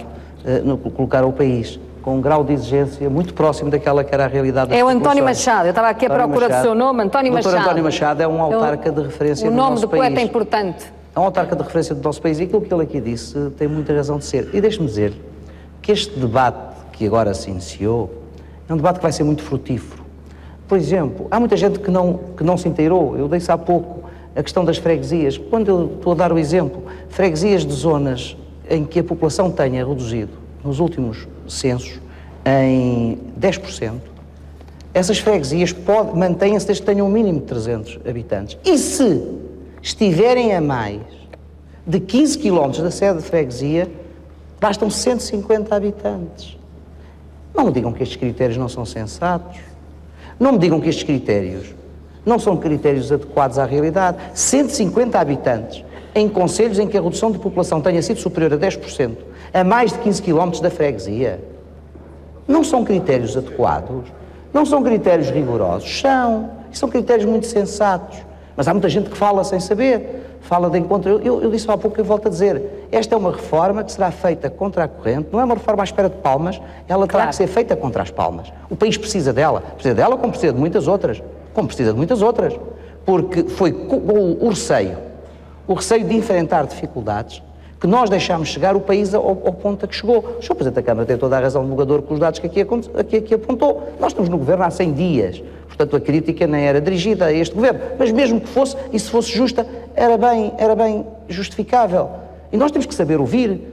colocaram ao país, com um grau de exigência muito próximo daquela que era a realidade das É o populações. António Machado, eu estava aqui à procura do seu nome, António Machado. O Dr. António Machado é um autarca de referência do nosso país. O nome do poeta é importante. É um autarca de referência do nosso país e aquilo que ele aqui disse tem muita razão de ser. E deixe-me dizer que este debate que agora se iniciou é um debate que vai ser muito frutífero. Por exemplo, há muita gente que não se inteirou. Eu disse há pouco a questão das freguesias. Quando eu estou a dar o exemplo, freguesias de zonas em que a população tenha reduzido nos últimos censos em 10%, essas freguesias mantêm-se desde que tenham um mínimo de 300 habitantes. E se estiverem a mais de 15 km da sede de freguesia, bastam 150 habitantes. Não me digam que estes critérios não são sensatos. Não me digam que estes critérios não são critérios adequados à realidade. 150 habitantes em concelhos em que a redução de população tenha sido superior a 10%, a mais de 15 km da freguesia, não são critérios adequados, não são critérios rigorosos, são critérios muito sensatos. Mas há muita gente que fala sem saber, fala de encontro. Eu disse há pouco e volto a dizer, esta é uma reforma que será feita contra a corrente, não é uma reforma à espera de palmas, ela terá que ser feita contra as palmas. O país precisa dela como precisa de muitas outras, porque foi o receio de enfrentar dificuldades que nós deixámos chegar o país ao ponto a que chegou. O Sr. Presidente da Câmara tem toda a razão divulgador com os dados que aqui apontou. Nós estamos no governo há 100 dias, portanto a crítica nem era dirigida a este governo, mas mesmo que fosse, e se fosse justa, era bem justificável. E nós temos que saber ouvir.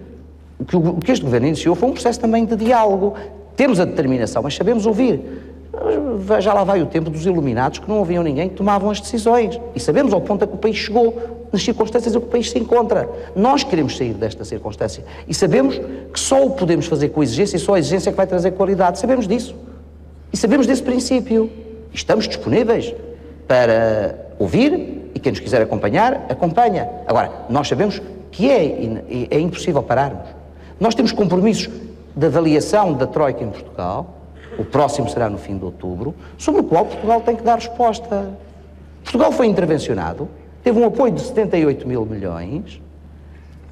O que este governo iniciou foi um processo também de diálogo. Temos a determinação, mas sabemos ouvir. Já lá vai o tempo dos iluminados que não ouviam ninguém, que tomavam as decisões. E sabemos ao ponto a que o país chegou, nas circunstâncias em que o país se encontra. Nós queremos sair desta circunstância. E sabemos que só o podemos fazer com exigência, e só a exigência é que vai trazer qualidade. Sabemos disso. E sabemos desse princípio. E estamos disponíveis para ouvir, e quem nos quiser acompanhar, acompanha. Agora, nós sabemos que é impossível pararmos. Nós temos compromissos de avaliação da Troika em Portugal. O próximo será no fim de outubro, sobre o qual Portugal tem que dar resposta. Portugal foi intervencionado, teve um apoio de 78 mil milhões,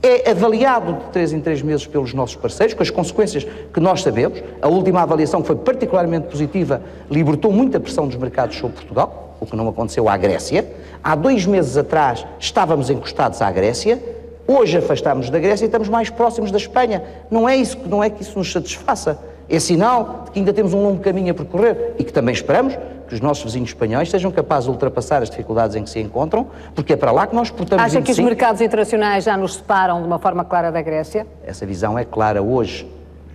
é avaliado de 3 em 3 meses pelos nossos parceiros, com as consequências que nós sabemos. A última avaliação foi particularmente positiva, libertou muita pressão dos mercados sobre Portugal, o que não aconteceu à Grécia. Há 2 meses atrás estávamos encostados à Grécia, hoje afastámos da Grécia e estamos mais próximos da Espanha. Não é que isso nos satisfaça. É sinal de que ainda temos um longo caminho a percorrer e que também esperamos que os nossos vizinhos espanhóis sejam capazes de ultrapassar as dificuldades em que se encontram, porque é para lá que nós exportamos. Acha que os mercados internacionais já nos separam de uma forma clara da Grécia? Essa visão é clara hoje,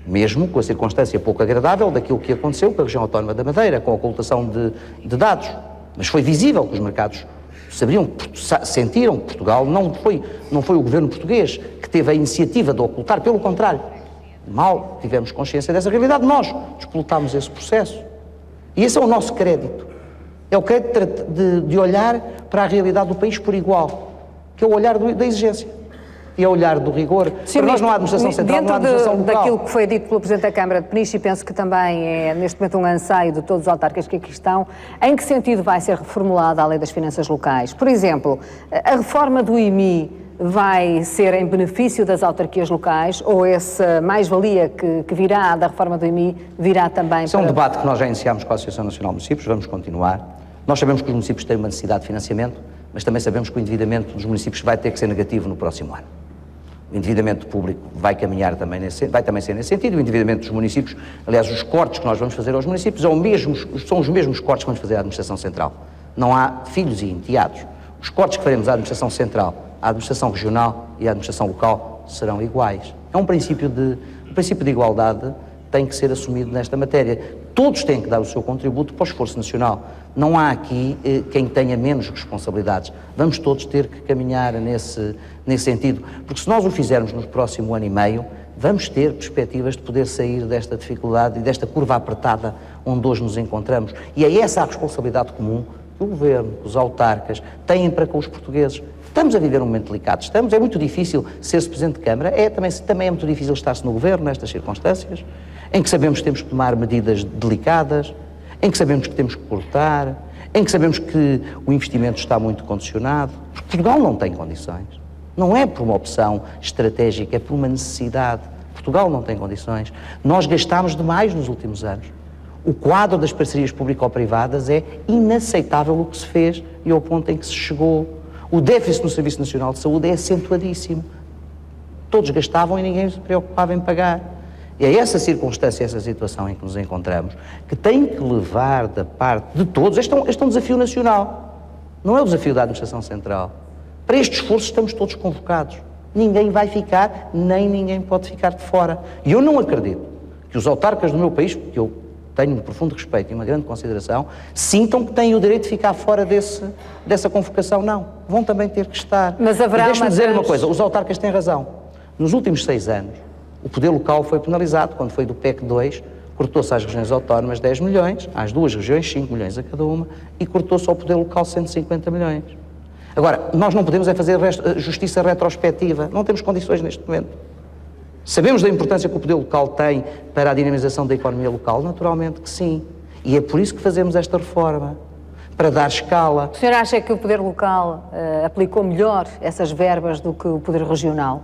mesmo com a circunstância pouco agradável daquilo que aconteceu com a região autónoma da Madeira, com a ocultação de dados. Mas foi visível que os mercados sentiram que Portugal não foi o governo português que teve a iniciativa de ocultar, pelo contrário. Mal tivemos consciência dessa realidade, nós explotámos esse processo. E esse é o nosso crédito. É o crédito de olhar para a realidade do país por igual, que é o olhar da exigência e é o olhar do rigor. Sim, para nós não há administração central, não há administração local. Daquilo que foi dito pelo Presidente da Câmara de Peniche, e penso que também é neste momento um anseio de todos os autarcas que aqui estão, em que sentido vai ser reformulada a Lei das Finanças Locais? Por exemplo, a reforma do IMI vai ser em benefício das autarquias locais, ou essa mais-valia que virá da reforma do IMI virá também Isso é um debate que nós já iniciámos com a Associação Nacional de Municípios, vamos continuar. Nós sabemos que os municípios têm uma necessidade de financiamento, mas também sabemos que o endividamento dos municípios vai ter que ser negativo no próximo ano. O endividamento público vai caminhar também vai também ser nesse sentido. O endividamento dos municípios, aliás, os cortes que nós vamos fazer aos municípios são os mesmos cortes que vamos fazer à Administração Central. Não há filhos e enteados. Os cortes que faremos à Administração Central, à Administração Regional e à Administração Local serão iguais. É um princípio de igualdade tem que ser assumido nesta matéria. Todos têm que dar o seu contributo para o esforço nacional. Não há aqui quem tenha menos responsabilidades. Vamos todos ter que caminhar nesse sentido, porque se nós o fizermos no próximo ano e meio, vamos ter perspectivas de poder sair desta dificuldade e desta curva apertada onde hoje nos encontramos. E é essa a responsabilidade comum que o Governo, os autarcas, têm para com os portugueses. Estamos a viver um momento delicado, é muito difícil ser-se Presidente de Câmara, também é muito difícil estar-se no Governo nestas circunstâncias, em que sabemos que temos que tomar medidas delicadas, em que sabemos que temos que cortar, em que sabemos que o investimento está muito condicionado, porque Portugal não tem condições. Não é por uma opção estratégica, é por uma necessidade. Portugal não tem condições. Nós gastámos demais nos últimos anos. O quadro das parcerias público-privadas é inaceitável o que se fez e ao ponto em que se chegou. O déficit no Serviço Nacional de Saúde é acentuadíssimo. Todos gastavam e ninguém se preocupava em pagar. E é essa circunstância, essa situação em que nos encontramos, que tem que levar da parte de todos. Este é um desafio nacional, não é o desafio da Administração Central. Para este esforço estamos todos convocados. Ninguém vai ficar, nem ninguém pode ficar de fora. E eu não acredito que os autarcas do meu país, que eu tenho um profundo respeito e uma grande consideração, sintam que têm o direito de ficar fora dessa convocação. Não, vão também ter que estar. Mas haverá deixe-me dizer uma coisa, os autarcas têm razão. Nos últimos 6 anos, o poder local foi penalizado, quando foi do PEC 2, cortou-se às regiões autónomas 10 milhões, às 2 regiões 5 milhões a cada uma, e cortou-se ao poder local 150 milhões. Agora, nós não podemos é fazer justiça retrospectiva, não temos condições neste momento. Sabemos da importância que o poder local tem para a dinamização da economia local? Naturalmente que sim. E é por isso que fazemos esta reforma, para dar escala. O senhor acha que o poder local aplicou melhor essas verbas do que o poder regional?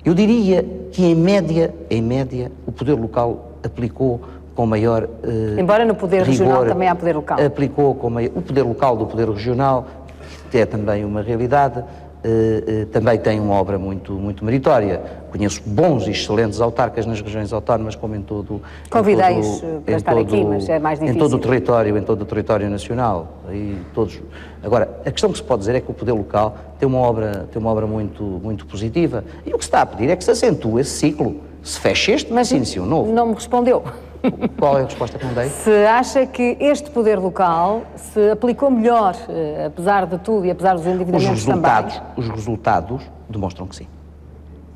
Eu diria que, em média, o poder local aplicou com maior embora no poder rigor, regional também há poder local. Aplicou com maior... O poder local do poder regional, que é também uma realidade, também tem uma obra muito meritória. Conheço bons e excelentes autarcas nas regiões autónomas, como em todo... Convidei-os para estar aqui, mas é mais difícil. Em todo o território nacional. E todos... Agora, a questão que se pode dizer é que o poder local tem uma obra muito positiva. E o que se está a pedir é que se acentue esse ciclo. Se fecha este, mas se inicia um novo. Não me respondeu. Qual é a resposta que não dei? Se acha que este poder local se aplicou melhor, apesar de tudo e apesar dos endividamentos também? Os resultados demonstram que sim.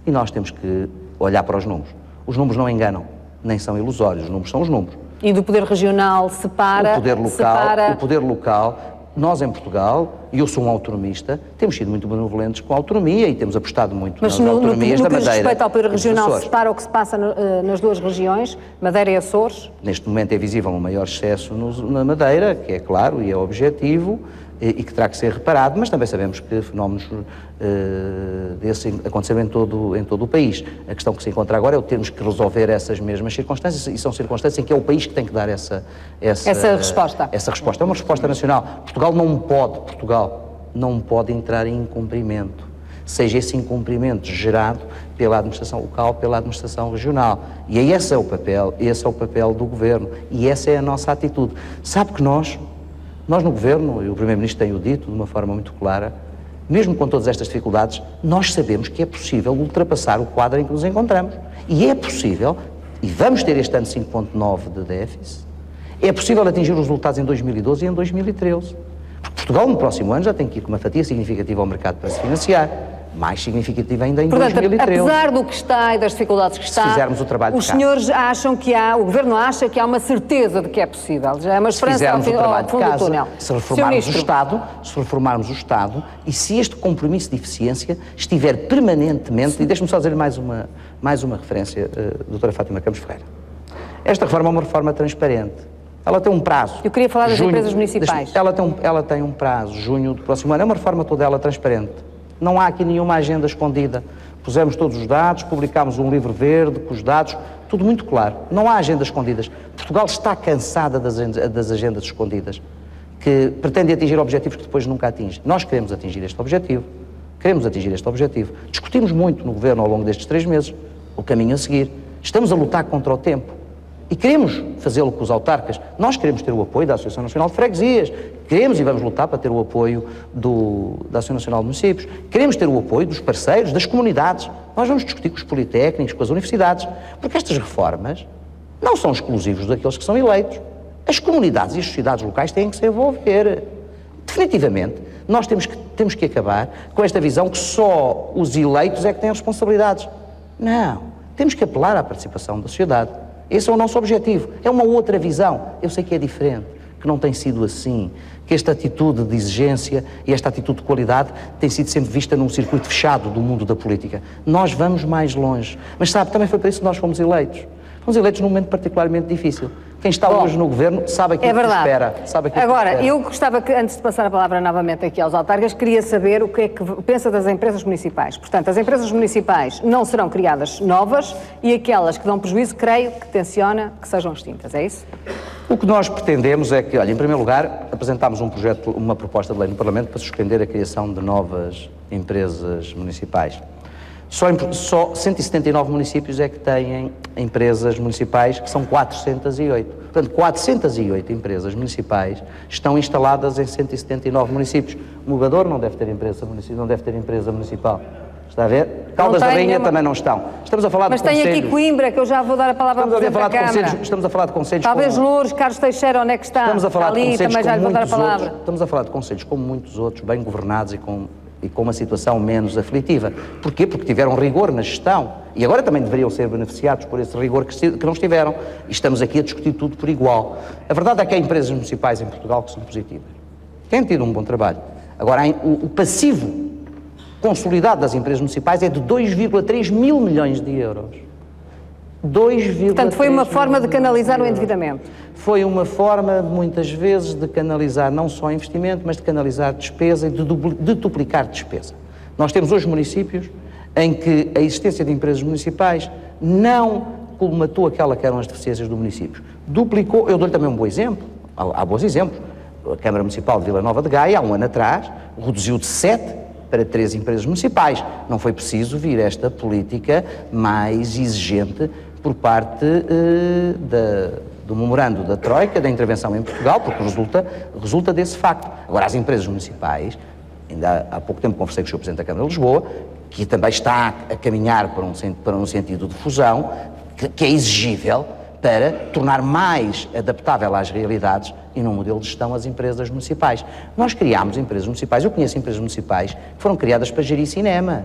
E nós temos que olhar para os números. Os números não enganam, nem são ilusórios, os números são os números. E do poder regional separa... O poder local, nós em Portugal, e eu sou um autonomista, temos sido muito benevolentes com a autonomia e temos apostado muito nas autonomias da Madeira. Mas no que diz respeito ao poder regional, separa o que se passa nas 2 regiões, Madeira e Açores? Neste momento é visível um maior excesso na Madeira, que é claro e é objetivo, e que terá que ser reparado, mas também sabemos que fenómenos desses aconteceram em todo o país. A questão que se encontra agora é o termos que resolver essas mesmas circunstâncias, e são circunstâncias em que é o país que tem que dar essa resposta. Essa resposta. É uma resposta nacional. Portugal não pode entrar em incumprimento, seja esse incumprimento gerado pela administração local, pela administração regional. E esse é o papel do Governo, e essa é a nossa atitude. Sabe que nós no Governo, e o Primeiro-Ministro tem-o dito de uma forma muito clara, mesmo com todas estas dificuldades, nós sabemos que é possível ultrapassar o quadro em que nos encontramos. E é possível, e vamos ter este ano 5,9 de déficit, é possível atingir os resultados em 2012 e em 2013. Porque Portugal, no próximo ano, já tem que ir com uma fatia significativa ao mercado para se financiar. Mais significativa ainda em 2013. Apesar do que está e das dificuldades que está, se fizermos o trabalho de os senhores acham que o Governo acha que há uma certeza de que é possível. Já é uma esperança ao fundo do túnel. Se reformarmos o Estado e se este compromisso de eficiência estiver permanentemente... E deixe-me só dizer mais uma referência, doutora Fátima Campos Ferreira. Esta reforma é uma reforma transparente. Ela tem um prazo. Eu queria falar das empresas municipais. Ela tem um prazo, junho do próximo ano. É uma reforma toda ela transparente. Não há aqui nenhuma agenda escondida. Pusemos todos os dados, publicámos um livro verde com os dados, tudo muito claro. Não há agendas escondidas. Portugal está cansada das agendas escondidas, que pretendem atingir objetivos que depois nunca atinge. Nós queremos atingir este objetivo. Discutimos muito no Governo ao longo destes 3 meses o caminho a seguir. Estamos a lutar contra o tempo. E queremos fazê-lo com os autarcas. Nós queremos ter o apoio da Associação Nacional de Freguesias. Queremos e vamos lutar para ter o apoio da Associação Nacional de Municípios. Queremos ter o apoio dos parceiros, das comunidades. Nós vamos discutir com os politécnicos, com as universidades. Porque estas reformas não são exclusivos daqueles que são eleitos. As comunidades e as sociedades locais têm que se envolver. Definitivamente, nós temos que acabar com esta visão que só os eleitos é que têm responsabilidades. Não. Temos que apelar à participação da sociedade. Esse é o nosso objetivo. É uma outra visão. Eu sei que é diferente, que não tem sido assim, que esta atitude de exigência e esta atitude de qualidade tem sido sempre vista num circuito fechado do mundo da política. Nós vamos mais longe. Mas sabe, também foi para isso que nós fomos eleitos. Fomos eleitos num momento particularmente difícil. Quem está hoje no governo sabe aquilo que espera. Sabe aquilo Agora, que espera. eu gostava que, antes de passar a palavra novamente aqui aos autarcas, queria saber o que é que pensa das empresas municipais. Portanto, as empresas municipais não serão criadas novas e aquelas que dão prejuízo, creio que tenciona que sejam extintas, é isso? O que nós pretendemos é que, olha, em primeiro lugar, apresentámos uma proposta de lei no Parlamento para suspender a criação de novas empresas municipais. Só 179 municípios é que têm empresas municipais, que são 408. Portanto, 408 empresas municipais estão instaladas em 179 municípios. O Mogador não deve ter empresa municipal. Está a ver? Caldas da Rainha também não estão. Estamos a falar de conselhos. Mas tem aqui Coimbra, que eu já vou dar a palavra ao Presidente da Câmara. Estamos a falar de conselhos Talvez Loures, Carlos Teixeira, onde é que está? Estamos a falar de conselhos também já lhe vou dar a palavra. Estamos a falar de conselhos como muitos outros, bem governados e com uma situação menos aflitiva. Porquê? Porque tiveram rigor na gestão e agora também deveriam ser beneficiados por esse rigor que não estiveram. E estamos aqui a discutir tudo por igual. A verdade é que há empresas municipais em Portugal que são positivas. Têm tido um bom trabalho. Agora, o passivo consolidado das empresas municipais é de 2,3 mil milhões de euros. 2,3 Portanto, foi uma forma de canalizar o endividamento. Foi uma forma, muitas vezes, de canalizar não só investimento, mas de canalizar despesa e de duplicar despesa. Nós temos hoje municípios em que a existência de empresas municipais não colmatou aquela que eram as deficiências do município. Duplicou, eu dou-lhe também um bom exemplo, há bons exemplos. A Câmara Municipal de Vila Nova de Gaia, há um ano atrás, reduziu de 7 para 3 empresas municipais. Não foi preciso vir esta política mais exigente por parte do memorando da Troika, da intervenção em Portugal, porque resulta desse facto. Agora, as empresas municipais, ainda há pouco tempo conversei com o Sr. Presidente da Câmara de Lisboa, que também está a caminhar para um sentido de fusão, que é exigível para tornar mais adaptável às realidades e num modelo de gestão as empresas municipais. Nós criámos empresas municipais, eu conheço empresas municipais que foram criadas para gerir cinemas.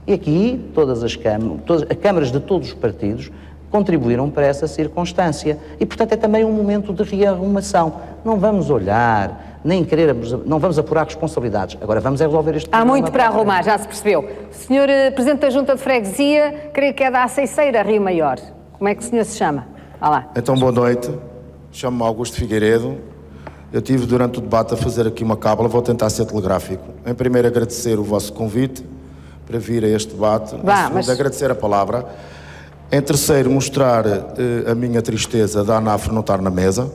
E aqui todas as câmaras de todos os partidos contribuíram para essa circunstância. E, portanto, é também um momento de rearrumação. Não vamos olhar, nem querermos, não vamos apurar responsabilidades. Agora vamos resolver este problema. Há muito para arrumar, já se percebeu. Senhor Presidente da Junta de Freguesia, creio que é da Aceiceira, Rio Maior. Como é que o senhor se chama? Olá. Então, boa noite. Chamo-me Augusto Figueiredo. Eu tive durante o debate a fazer aqui uma cábula, vou tentar ser telegráfico. Em primeiro, agradecer o vosso convite para vir a este debate. Agradecer a palavra. Em terceiro, mostrar a minha tristeza da ANAF não estar na mesa.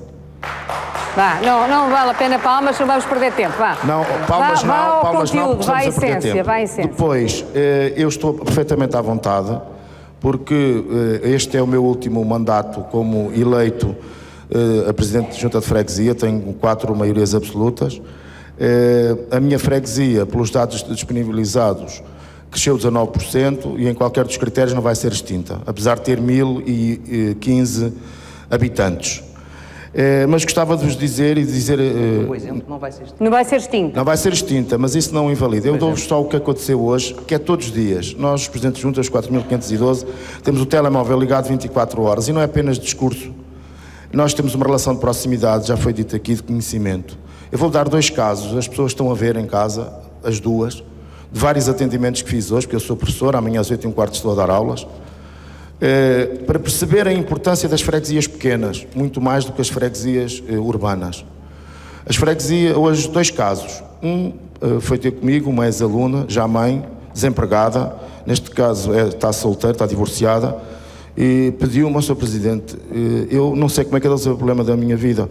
Vá, não vale a pena palmas, não vamos perder tempo, vá. Não, palmas vá, não, vá palmas conteúdo, não, vai à estamos a perder essência, tempo. vai à essência. Depois, eu estou perfeitamente à vontade, porque este é o meu último mandato como eleito a Presidente de Junta de Freguesia, tenho 4 maiorias absolutas. A minha freguesia, pelos dados disponibilizados, cresceu 19% e em qualquer dos critérios não vai ser extinta, apesar de ter 1015 habitantes. Mas gostava de vos dizer Por exemplo, não vai ser extinta. Não vai ser extinta. Não vai ser extinta, mas isso não invalida. Eu dou-vos só o que aconteceu hoje, que é todos os dias. Nós, os Presidentes de Junta, os 4.512, temos o telemóvel ligado 24 horas e não é apenas discurso. Nós temos uma relação de proximidade, já foi dito aqui, de conhecimento. Eu vou dar 2 casos, as pessoas estão a ver em casa, as duas, de vários atendimentos que fiz hoje, porque eu sou professor, amanhã às 8h15 estou a dar aulas, para perceber a importância das freguesias pequenas, muito mais do que as freguesias urbanas. As freguesias, hoje 2 casos. Um foi ter comigo, uma ex-aluna, já mãe, desempregada, neste caso está solteira, está divorciada, e pediu-me ao Sr. Presidente, eu não sei como é que é o problema da minha vida,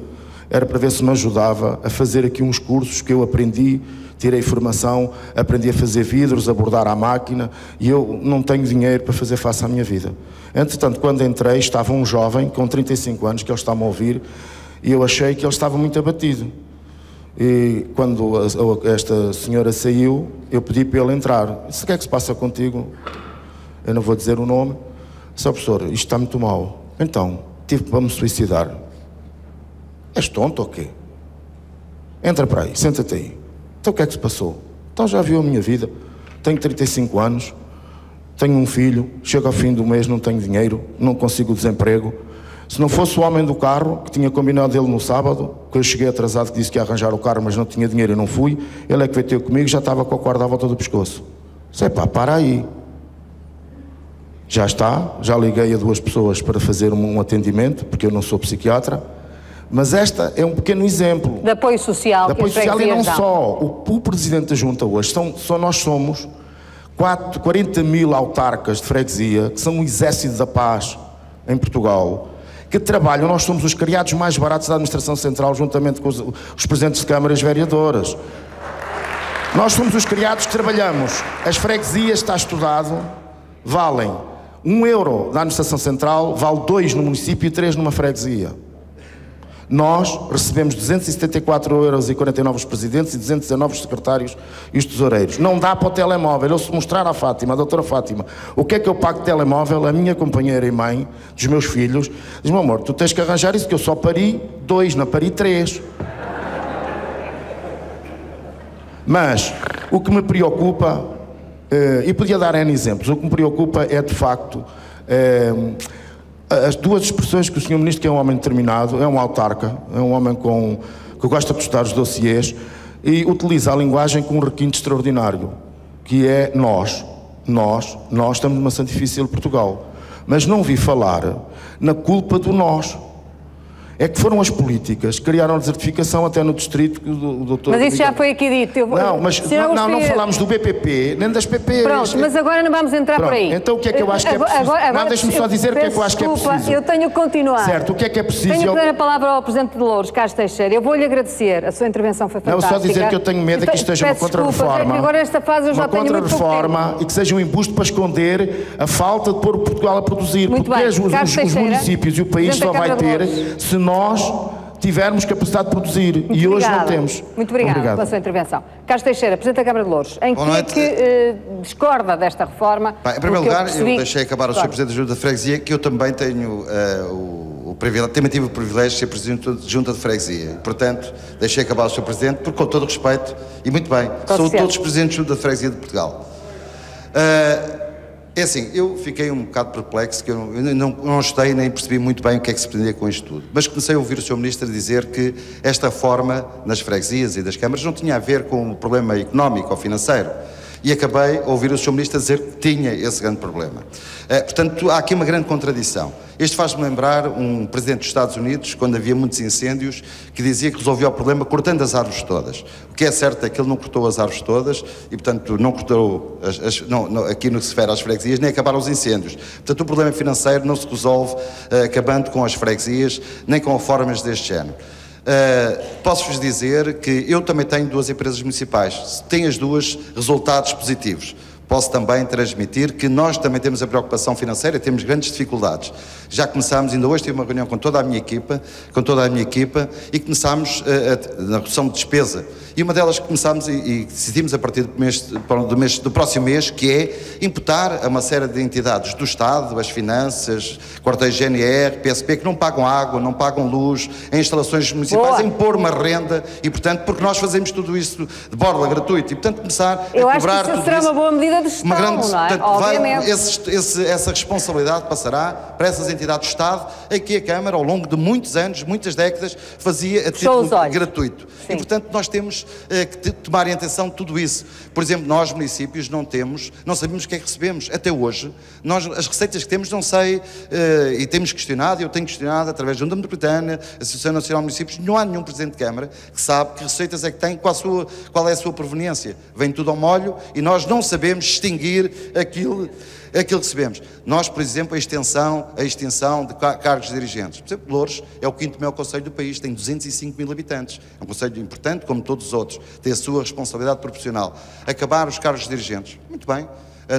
era para ver se me ajudava a fazer aqui uns cursos que eu aprendi, tirei formação, aprendi a fazer vidros, a bordar à máquina, e eu não tenho dinheiro para fazer face à minha vida. Entretanto, quando entrei, estava um jovem com 35 anos, que ele está-me a ouvir, e eu achei que ele estava muito abatido. E quando esta senhora saiu, eu pedi para ele entrar. Disse, o que é que se passa contigo? Eu não vou dizer o nome. Sr. professor, isto está muito mal. Então, tive para me suicidar. És tonto ou quê? Entra para aí, senta-te aí. Então o que é que se passou? Então já viu a minha vida. Tenho 35 anos, tenho um filho, chego ao fim do mês, não tenho dinheiro, não consigo desemprego. Se não fosse o homem do carro, que tinha combinado ele no sábado, que eu cheguei atrasado, que disse que ia arranjar o carro, mas não tinha dinheiro e não fui, ele é que veio ter comigo e já estava com a corda à volta do pescoço. Sei pá, para aí. Já está, já liguei a 2 pessoas para fazer um atendimento, porque eu não sou psiquiatra, mas esta é um pequeno exemplo. De apoio social. De apoio social e não só. O Presidente da Junta hoje, nós somos 40 mil autarcas de freguesia, que são um exército da paz em Portugal, que trabalham, nós somos os criados mais baratos da Administração Central, juntamente com os Presidentes de Câmara e as vereadoras. Nós somos os criados que trabalhamos. As freguesias, está estudado, valem 1 euro da Administração Central, vale 2 no município e 3 numa freguesia. Nós recebemos 274,49 euros os presidentes e 219 os secretários e os tesoureiros. Não dá para o telemóvel. Eu, se mostrar à Fátima, à doutora Fátima, o que é que eu pago de telemóvel, a minha companheira e mãe dos meus filhos diz: meu amor, tu tens que arranjar isso, que eu só pari 2, não pari 3. Mas o que me preocupa, e podia dar N exemplos, o que me preocupa é de facto as 2 expressões que o Sr. Ministro, que é um homem determinado, é um autarca, é um homem que gosta de estudar os dossiês e utiliza a linguagem com um requinte extraordinário, que é nós estamos numa situação difícil Portugal, mas não vi falar na culpa do nós. É que foram as políticas que criaram a desertificação até no distrito do doutor... Mas isso já foi aqui dito. Não falámos do BPP, nem das PPs. Pronto, mas agora não vamos entrar por aí. Então o que é que eu acho que é preciso? Não, deixe-me só dizer o que é que eu acho que é preciso. Eu tenho que continuar. Certo, o que é que é preciso? Tenho que dar a palavra ao Presidente de Louros, Carlos Teixeira. Eu vou-lhe agradecer, a sua intervenção foi fantástica. Não, só dizer que eu tenho medo que isto esteja uma contra-reforma. Agora esta fase eu já tenho muito pouco tempo. Uma contra-reforma e que seja um embuste para esconder a falta de pôr Portugal a produzir. Muito porque bem. Os municípios e o país só vai ter se nós tivermos capacidade de produzir. E hoje não temos. Muito obrigada pela sua intervenção. Carlos Teixeira, Presidente da Câmara de Louros, em que é que discorda desta reforma? Bem, em primeiro lugar, eu deixei acabar o Sr. Presidente da Junta de Freguesia, que eu também tenho também tive o privilégio de ser Presidente de Junta de Freguesia. Portanto, deixei acabar o Sr. Presidente, porque com todo o respeito, e muito bem, são todos Presidentes de Junta de Freguesia de Portugal. É assim, eu fiquei um bocado perplexo, que eu não gostei nem percebi muito bem o que é que se pretendia com isto tudo. Mas comecei a ouvir o Sr. Ministro dizer que esta reforma nas freguesias e das câmaras não tinha a ver com o problema económico ou financeiro. E acabei a ouvir o Sr. Ministro dizer que tinha esse grande problema. Portanto, há aqui uma grande contradição. Isto faz-me lembrar um Presidente dos Estados Unidos, quando havia muitos incêndios, que dizia que resolvia o problema cortando as árvores todas. O que é certo é que ele não cortou as árvores todas e, portanto, não cortou, aqui no que se refere às freguesias, nem acabaram os incêndios. Portanto, o problema financeiro não se resolve acabando com as freguesias, nem com formas deste género. Posso-vos dizer que eu também tenho 2 empresas municipais, têm as 2 resultados positivos. Posso também transmitir que nós também temos a preocupação financeira, temos grandes dificuldades. Já começámos, ainda hoje tive uma reunião com toda a minha equipa, e começámos na redução de despesa. E uma delas que começámos e decidimos a partir do próximo mês, que é imputar a uma série de entidades do Estado, as finanças, quartéis GNR, PSP, que não pagam água, não pagam luz, em instalações municipais, impor uma renda, e portanto, porque nós fazemos tudo isso de borla gratuito, e portanto começar a cobrar tudo isso. Eu acho que isso será uma boa medida de gestão, não é? Obviamente. Essa responsabilidade passará para essas entidades do Estado, em que a Câmara, ao longo de muitos anos, muitas décadas, fazia a título gratuito. Sim. E portanto nós temos que tomar em atenção tudo isso. Por exemplo, nós, municípios, não sabemos o que é que recebemos. Até hoje, as receitas que temos, não sei, e temos questionado, eu tenho questionado através da Junta Metropolitana, a Associação Nacional de Municípios, não há nenhum Presidente de Câmara que sabe que receitas é que tem, qual é a sua proveniência. Vem tudo ao molho e nós não sabemos distinguir aquilo que recebemos. Nós, por exemplo, a extinção de cargos dirigentes. Por exemplo, Louros é o 5º maior concelho do país, tem 205 mil habitantes. É um concelho importante, como todos os outros, tem a sua responsabilidade proporcional. Acabar os cargos dirigentes. Muito bem.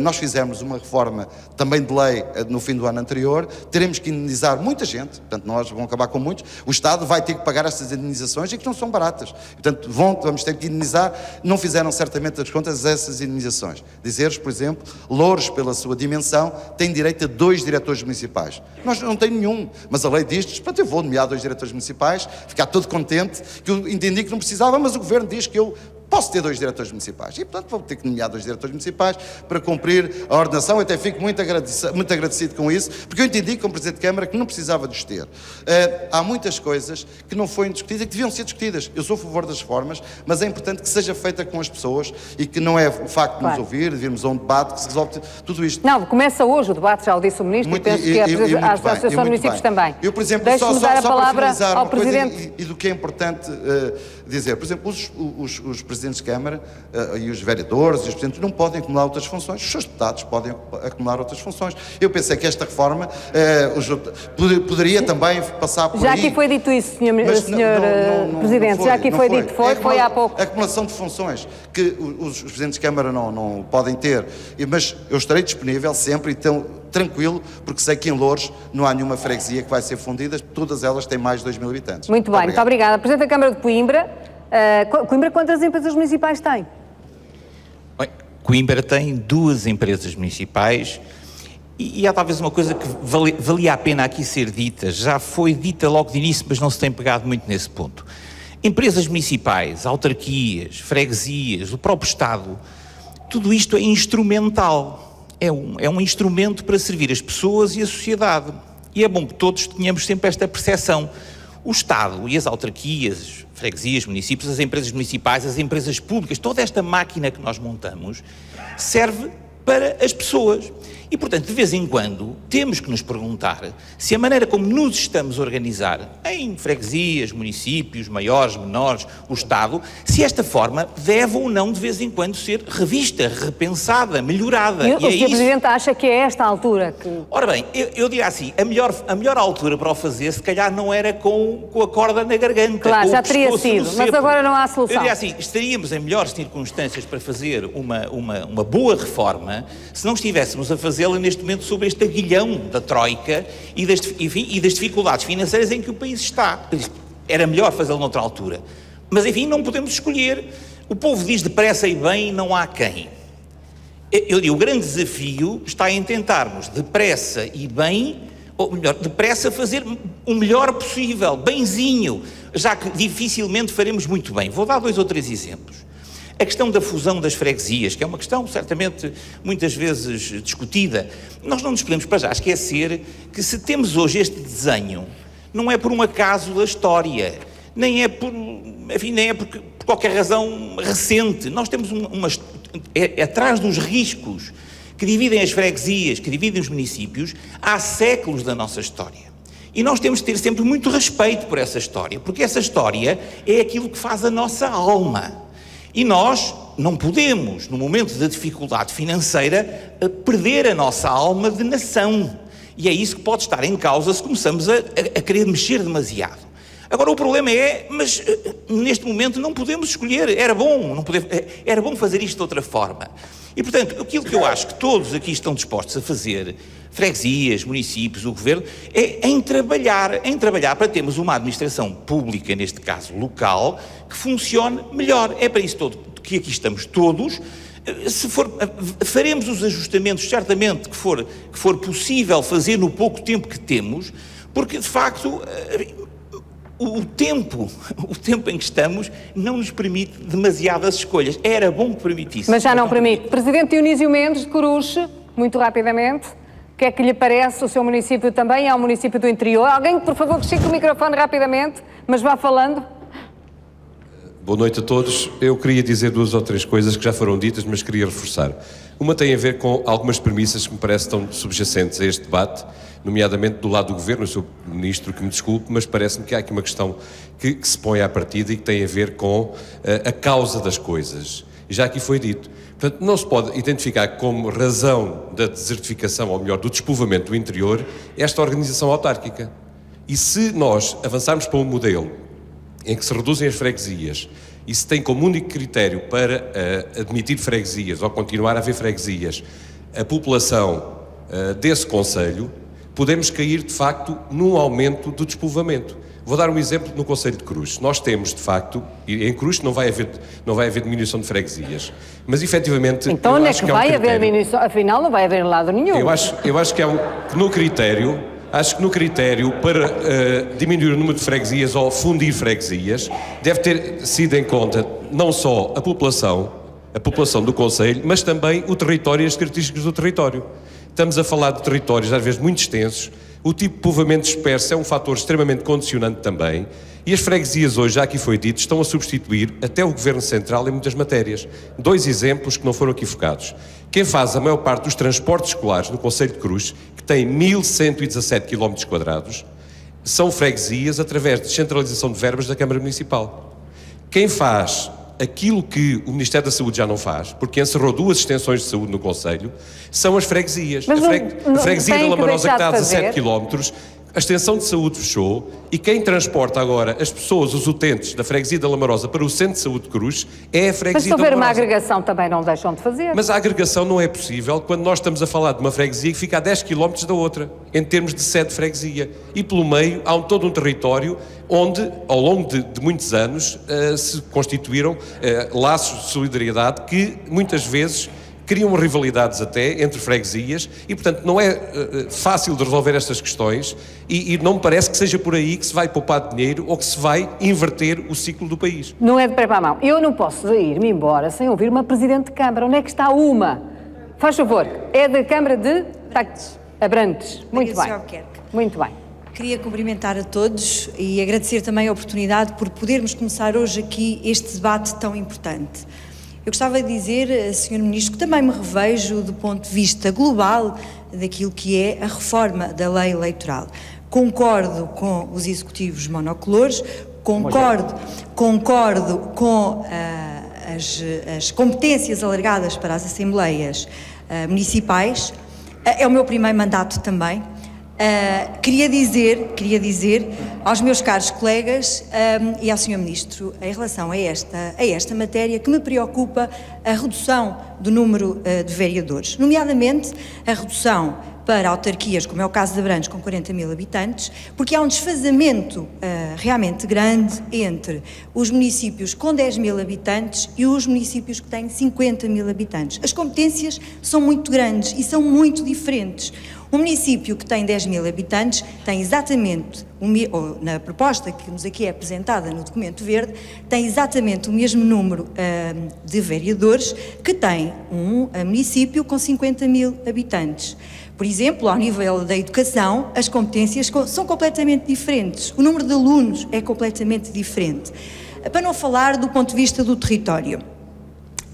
Nós fizemos uma reforma também de lei no fim do ano anterior, teremos que indemnizar muita gente, portanto nós vamos acabar com muitos, o Estado vai ter que pagar estas indemnizações e que não são baratas, portanto vamos ter que indemnizar, não fizeram certamente as contas essas indemnizações. Dizer-vos, por exemplo, Louros, pela sua dimensão, tem direito a 2 diretores municipais. Nós não temos nenhum, mas a lei diz-nos, pronto, eu vou nomear 2 diretores municipais, ficar todo contente, que eu entendi que não precisava, mas o Governo diz que eu posso ter 2 diretores municipais. E, portanto, vou ter que nomear 2 diretores municipais para cumprir a ordenação. Eu até fico muito agradecido com isso, porque eu entendi, como Presidente de Câmara, que não precisava de os ter. Há muitas coisas que não foram discutidas e que deviam ser discutidas. Eu sou a favor das reformas, mas é importante que seja feita com as pessoas e que não é o facto de nos ouvir, de virmos a um debate que se resolve tudo isto. Não, começa hoje o debate, já o disse o Ministro, e penso que a Associação de Municípios também. Eu, por exemplo, só para finalizar uma coisa e do que é importante dizer, por exemplo, os Presidentes de Câmara e os vereadores e os Presidentes não podem acumular outras funções, os seus deputados podem acumular outras funções. Eu pensei que esta reforma poderia também passar por já aí. Já aqui foi dito isso, Sr. Presidente, já aqui foi dito, foi há pouco. A acumulação de funções que os Presidentes de Câmara não podem ter, mas eu estarei disponível sempre e tranquilo, porque sei que em Loures não há nenhuma freguesia que vai ser fundida, todas elas têm mais de 2.000 habitantes. Muito bem, muito obrigada. Presidente da Câmara de Coimbra, Coimbra quantas empresas municipais tem? Bem, Coimbra tem 2 empresas municipais e há talvez uma coisa que valia a pena aqui ser dita, já foi dita logo de início, mas não se tem pegado muito nesse ponto. Empresas municipais, autarquias, freguesias, o próprio Estado, tudo isto é instrumental. É um instrumento para servir as pessoas e a sociedade. E é bom que todos tenhamos sempre esta percepção. O Estado e as autarquias, freguesias, municípios, as empresas municipais, as empresas públicas, toda esta máquina que nós montamos serve para as pessoas. E, portanto, de vez em quando, temos que nos perguntar se a maneira como nos estamos a organizar em freguesias, municípios, maiores, menores, o Estado, se esta forma deve ou não, de vez em quando, ser revista, repensada, melhorada. E o Sr. Presidente acha que é esta a altura que... Ora bem, eu diria assim, a melhor altura para o fazer, se calhar, não era com a corda na garganta. Claro, já teria sido, mas agora não há solução. Eu diria assim, estaríamos em melhores circunstâncias para fazer uma boa reforma se não estivéssemos a fazê-la neste momento sob este aguilhão da Troika e das dificuldades financeiras em que o país está. Era melhor fazê-lo noutra altura. Mas, enfim, não podemos escolher. O povo diz depressa e bem, não há quem. Eu digo, o grande desafio está em tentarmos depressa e bem, ou melhor, depressa fazer o melhor possível, benzinho, já que dificilmente faremos muito bem. Vou dar 2 ou 3 exemplos. A questão da fusão das freguesias, que é uma questão certamente muitas vezes discutida, nós não nos podemos para já esquecer que se temos hoje este desenho, não é por um acaso da história, nem é por qualquer razão recente. Nós temos atrás dos riscos que dividem as freguesias, que dividem os municípios, há séculos da nossa história. E nós temos de ter sempre muito respeito por essa história, porque essa história é aquilo que faz a nossa alma. E nós não podemos, no momento da dificuldade financeira, perder a nossa alma de nação. E é isso que pode estar em causa se começamos a querer mexer demasiado. Agora, o problema mas neste momento não podemos escolher. Era bom fazer isto de outra forma. E, portanto, aquilo que eu acho que todos aqui estão dispostos a fazer, freguesias, municípios, o Governo, é em trabalhar para termos uma administração pública, neste caso local, que funcione melhor. É para isso que aqui estamos todos. Faremos os ajustamentos, certamente, que for possível fazer no pouco tempo que temos, porque, de facto, o tempo em que estamos não nos permite demasiadas escolhas. Era bom que permitisse. Mas já não permite. Presidente Dionísio Mendes de Coruche, muito rapidamente, o que é que lhe parece? O seu município também é um município do interior. Alguém, por favor, que chegue o microfone rapidamente, mas vá falando. Boa noite a todos. Eu queria dizer 2 ou 3 coisas que já foram ditas, mas queria reforçar. Uma tem a ver com algumas premissas que me parecem tão subjacentes a este debate, nomeadamente do lado do Governo, o Sr. Ministro, que me desculpe, mas parece-me que há aqui uma questão que se põe à partida e que tem a ver com a causa das coisas. E já aqui foi dito. Portanto, não se pode identificar como razão da desertificação, ou melhor, do despovoamento do interior, esta organização autárquica. E se nós avançarmos para um modelo em que se reduzem as freguesias e se tem como único critério para admitir freguesias ou continuar a haver freguesias a população desse concelho, podemos cair, de facto, num aumento do despovoamento. Vou dar um exemplo no concelho de Cruz. Nós temos, de facto, e em Cruz não vai haver diminuição de freguesias, mas, efetivamente... Então, onde é que vai haver diminuição? Afinal, não vai haver lado nenhum. Eu acho que no critério... Acho que no critério para diminuir o número de freguesias ou fundir freguesias, deve ter sido em conta não só a população do concelho, mas também o território e as características do território. Estamos a falar de territórios às vezes muito extensos, o tipo de povoamento disperso é um fator extremamente condicionante também, e as freguesias hoje, já aqui foi dito, estão a substituir até o Governo Central em muitas matérias. 2 exemplos que não foram aqui focados. Quem faz a maior parte dos transportes escolares no concelho de Cruz, que tem 1117 km², são freguesias através de descentralização de verbas da Câmara Municipal. Quem faz aquilo que o Ministério da Saúde já não faz, porque encerrou 2 extensões de saúde no concelho, são as freguesias. Mas a freguesia de Lamarosa, que está a 17 km, a extensão de saúde fechou e quem transporta agora as pessoas, os utentes da freguesia da Lamarosa para o Centro de Saúde de Cruz é a freguesia da Lamarosa. Mas se houver uma agregação também não deixam de fazer. Mas a agregação não é possível quando nós estamos a falar de uma freguesia que fica a 10 km da outra, em termos de sede de freguesia. E pelo meio há todo um território onde, ao longo de muitos anos, se constituíram laços de solidariedade que muitas vezes criam rivalidades até entre freguesias e, portanto, não é fácil de resolver estas questões e não me parece que seja por aí que se vai poupar dinheiro ou que se vai inverter o ciclo do país. Não é de pé para a mão. Eu não posso ir-me embora sem ouvir uma Presidente de Câmara. Onde é que está uma? Faz favor. É da Câmara de Abrantes. Muito bem. Muito bem. Queria cumprimentar a todos e agradecer também a oportunidade por podermos começar hoje aqui este debate tão importante. Eu gostava de dizer, Sr. Ministro, que também me revejo do ponto de vista global daquilo que é a reforma da lei eleitoral. Concordo com os executivos monocolores, concordo com as competências alargadas para as assembleias municipais. É o meu primeiro mandato também. Queria dizer aos meus caros colegas e ao Sr. Ministro, em relação a esta matéria, que me preocupa a redução do número de vereadores, nomeadamente a redução para autarquias, como é o caso de Abrantes, com 40 mil habitantes, porque há um desfazamento realmente grande entre os municípios com 10 mil habitantes e os municípios que têm 50 mil habitantes. As competências são muito grandes e são muito diferentes. Um município que tem 10 mil habitantes tem exatamente, na proposta que nos aqui é apresentada no documento verde, tem exatamente o mesmo número de vereadores que tem um município com 50 mil habitantes. Por exemplo, ao nível da educação, as competências são completamente diferentes, o número de alunos é completamente diferente. Para não falar do ponto de vista do território.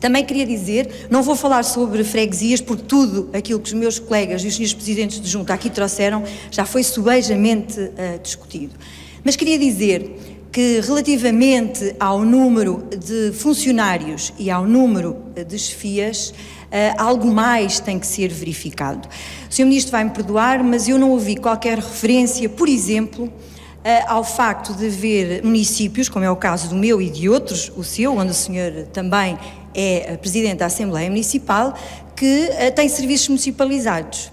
Também queria dizer, não vou falar sobre freguesias, porque tudo aquilo que os meus colegas e os senhores presidentes de junta aqui trouxeram já foi subejamente discutido. Mas queria dizer que relativamente ao número de funcionários e ao número de chefias, algo mais tem que ser verificado. O Sr. Ministro vai-me perdoar, mas eu não ouvi qualquer referência, por exemplo, ao facto de haver municípios, como é o caso do meu e de outros, o seu, onde o senhor também é Presidente da Assembleia Municipal, que tem serviços municipalizados,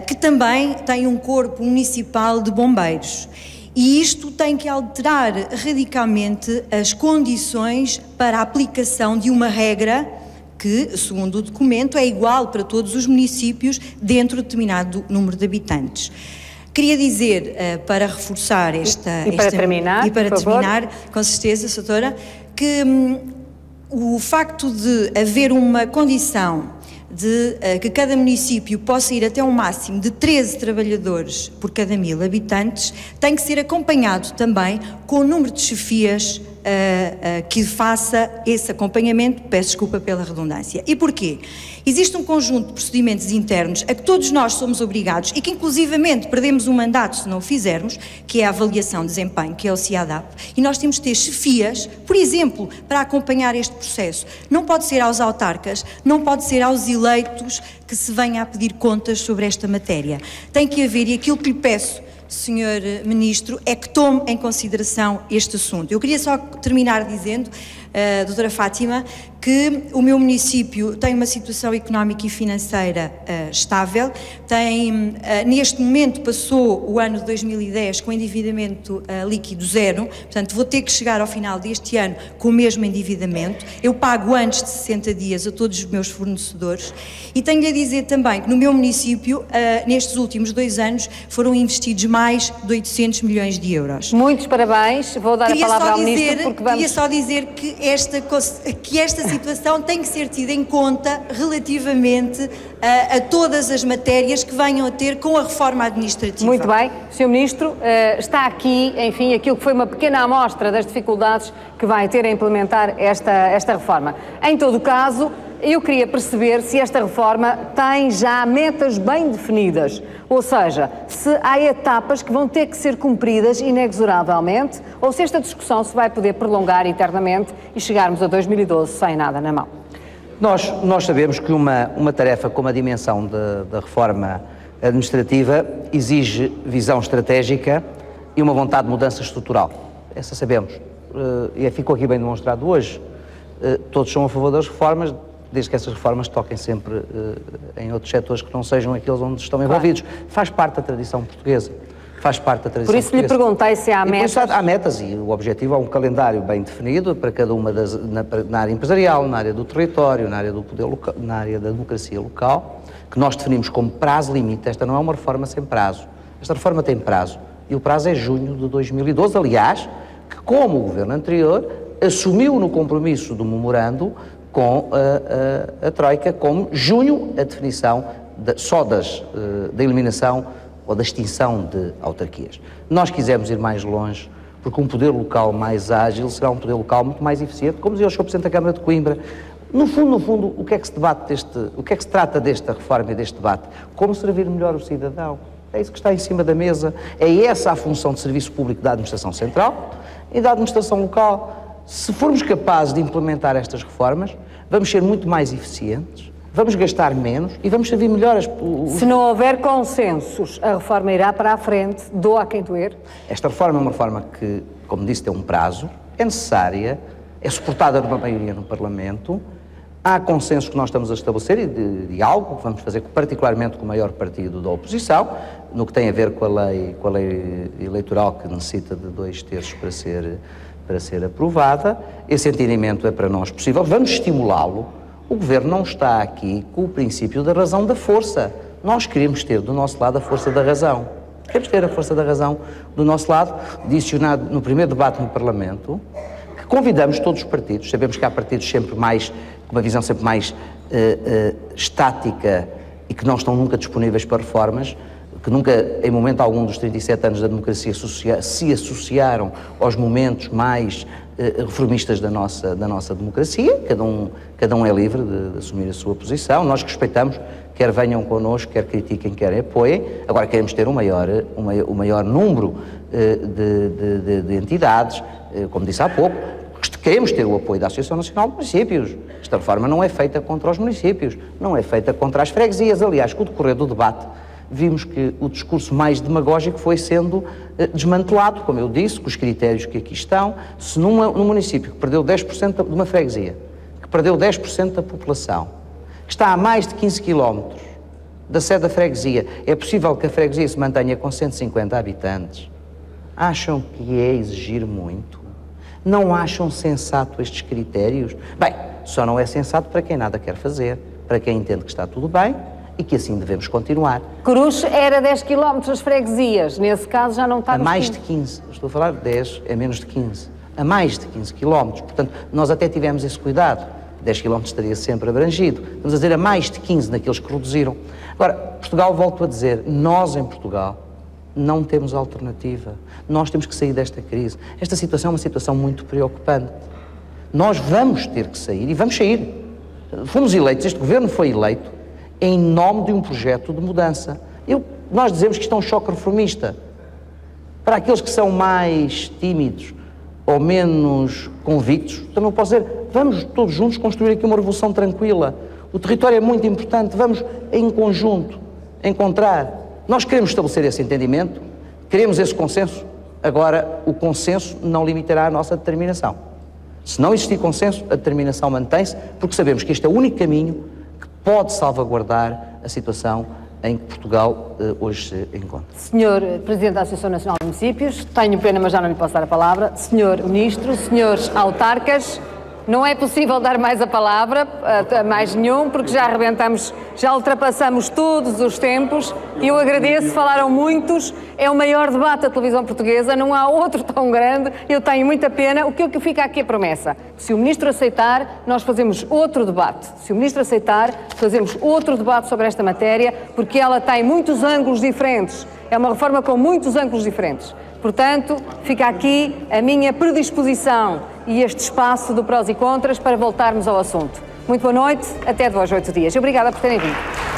que também tem um corpo municipal de bombeiros. E isto tem que alterar radicalmente as condições para a aplicação de uma regra que, segundo o documento, é igual para todos os municípios dentro de determinado número de habitantes. Queria dizer, para reforçar para terminar, com certeza, Doutora, que o facto de haver uma condição de que cada município possa ir até um máximo de 13 trabalhadores por cada 1000 habitantes tem que ser acompanhado também com o número de chefias que faça esse acompanhamento, peço desculpa pela redundância. E porquê? Existe um conjunto de procedimentos internos a que todos nós somos obrigados e que inclusivamente perdemos um mandato se não o fizermos, que é a avaliação de desempenho, que é o CIADAP, e nós temos de ter chefias, por exemplo, para acompanhar este processo. Não pode ser aos autarcas, não pode ser aos eleitos que se venha a pedir contas sobre esta matéria. Tem que haver, e aquilo que lhe peço, Sr. Ministro, é que tome em consideração este assunto. Eu queria só terminar dizendo, Doutora Fátima, que o meu município tem uma situação económica e financeira estável, neste momento passou o ano de 2010 com endividamento líquido zero, portanto vou ter que chegar ao final deste ano com o mesmo endividamento, eu pago antes de 60 dias a todos os meus fornecedores e tenho a dizer também que no meu município, nestes últimos 2 anos, foram investidos mais de 800 milhões de euros. Muitos parabéns, vou dar a palavra ao Ministro porque vamos... Queria só dizer que esta situação tem que ser tida em conta relativamente a todas as matérias que venham a ter com a reforma administrativa. Muito bem. Sr. Ministro, está aqui, enfim, aquilo que foi uma pequena amostra das dificuldades que vai ter a implementar esta reforma. Em todo o caso, eu queria perceber se esta reforma tem já metas bem definidas, ou seja, se há etapas que vão ter que ser cumpridas inexoravelmente, ou se esta discussão se vai poder prolongar eternamente e chegarmos a 2012 sem nada na mão. Nós sabemos que uma tarefa como a dimensão da reforma administrativa exige visão estratégica e uma vontade de mudança estrutural. Essa sabemos. E ficou aqui bem demonstrado hoje. Todos são a favor das reformas, desde que essas reformas toquem sempre em outros setores que não sejam aqueles onde estão envolvidos. Faz parte da tradição portuguesa. Faz parte da tradição portuguesa. Por isso lhe perguntei se há metas. Há metas e o objetivo é um calendário bem definido para cada uma na área empresarial, na área do território, na área do poder local, na área da democracia local, que nós definimos como prazo limite. Esta não é uma reforma sem prazo. Esta reforma tem prazo e o prazo é junho de 2012, aliás, que como o governo anterior assumiu no compromisso do memorando com a Troika como junho a definição da eliminação ou da extinção de autarquias. Nós quisemos ir mais longe, porque um poder local mais ágil será um poder local muito mais eficiente, como dizia o Sr. Presidente da Câmara de Coimbra. No fundo, o que é que se trata desta reforma e deste debate? Como servir melhor o cidadão? É isso que está em cima da mesa, é essa a função de serviço público da administração central e da administração local. Se formos capazes de implementar estas reformas, vamos ser muito mais eficientes, vamos gastar menos e vamos servir melhor Se não houver consensos, a reforma irá para a frente, doa a quem doer? Esta reforma é uma reforma que, como disse, tem um prazo, é necessária, é suportada numa maioria no Parlamento, há consensos que nós estamos a estabelecer e de diálogo que vamos fazer particularmente com o maior partido da oposição, no que tem a ver com a lei eleitoral que necessita de 2/3 para ser aprovada. Esse entendimento é para nós possível, vamos estimulá-lo. O Governo não está aqui com o princípio da razão da força. Nós queremos ter do nosso lado a força da razão. Queremos ter a força da razão do nosso lado, dicionado no primeiro debate no Parlamento, que convidamos todos os partidos. Sabemos que há partidos sempre mais, com uma visão sempre mais estática e que não estão nunca disponíveis para reformas, que nunca, em momento algum dos 37 anos da democracia, se associaram aos momentos mais reformistas da nossa democracia. Cada um é livre de assumir a sua posição. Nós respeitamos, quer venham connosco, quer critiquem, quer apoiem. Agora queremos ter o maior número de entidades, como disse há pouco. Queremos ter o apoio da Associação Nacional de Municípios. Esta reforma não é feita contra os municípios, não é feita contra as freguesias. Aliás, com o decorrer do debate, vimos que o discurso mais demagógico foi sendo desmantelado, como eu disse, com os critérios que aqui estão. Se num município que perdeu 10% de uma freguesia, que perdeu 10% da população, que está a mais de 15 km da sede da freguesia, é possível que a freguesia se mantenha com 150 habitantes. Acham que é exigir muito? Não acham sensato estes critérios? Bem, só não é sensato para quem nada quer fazer, para quem entende que está tudo bem e que assim devemos continuar. Cruz era 10 km as freguesias, nesse caso já não está a mais de 15, estou a falar de 10, é menos de 15, a mais de 15 km, portanto, nós até tivemos esse cuidado, 10 km estaria sempre abrangido, estamos a dizer a mais de 15 naqueles que reduziram. Agora, Portugal, volto a dizer, nós em Portugal não temos alternativa, nós temos que sair desta crise. Esta situação é uma situação muito preocupante, nós vamos ter que sair e vamos sair. Fomos eleitos, este governo foi eleito em nome de um projeto de mudança. Nós dizemos que isto é um choque reformista. Para aqueles que são mais tímidos ou menos convictos, também posso dizer, vamos todos juntos construir aqui uma revolução tranquila. O território é muito importante, vamos em conjunto encontrar. Nós queremos estabelecer esse entendimento, queremos esse consenso, agora o consenso não limitará a nossa determinação. Se não existir consenso, a determinação mantém-se, porque sabemos que este é o único caminho pode salvaguardar a situação em que Portugal hoje se encontra. Senhor Presidente da Associação Nacional de Municípios, tenho pena, mas já não lhe posso dar a palavra. Senhor Ministro, senhores autarcas, Não é possível dar mais a palavra a mais nenhum, porque já arrebentamos, já ultrapassamos todos os tempos. E eu agradeço, falaram muitos, é o maior debate da televisão portuguesa, não há outro tão grande, eu tenho muita pena. O que fica aqui é a promessa. Se o Ministro aceitar, nós fazemos outro debate. Se o Ministro aceitar, fazemos outro debate sobre esta matéria, porque ela tem muitos ângulos diferentes. É uma reforma com muitos ângulos diferentes. Portanto, fica aqui a minha predisposição e este espaço do prós e contras para voltarmos ao assunto. Muito boa noite, até 2 a 8 dias. Obrigada por terem vindo.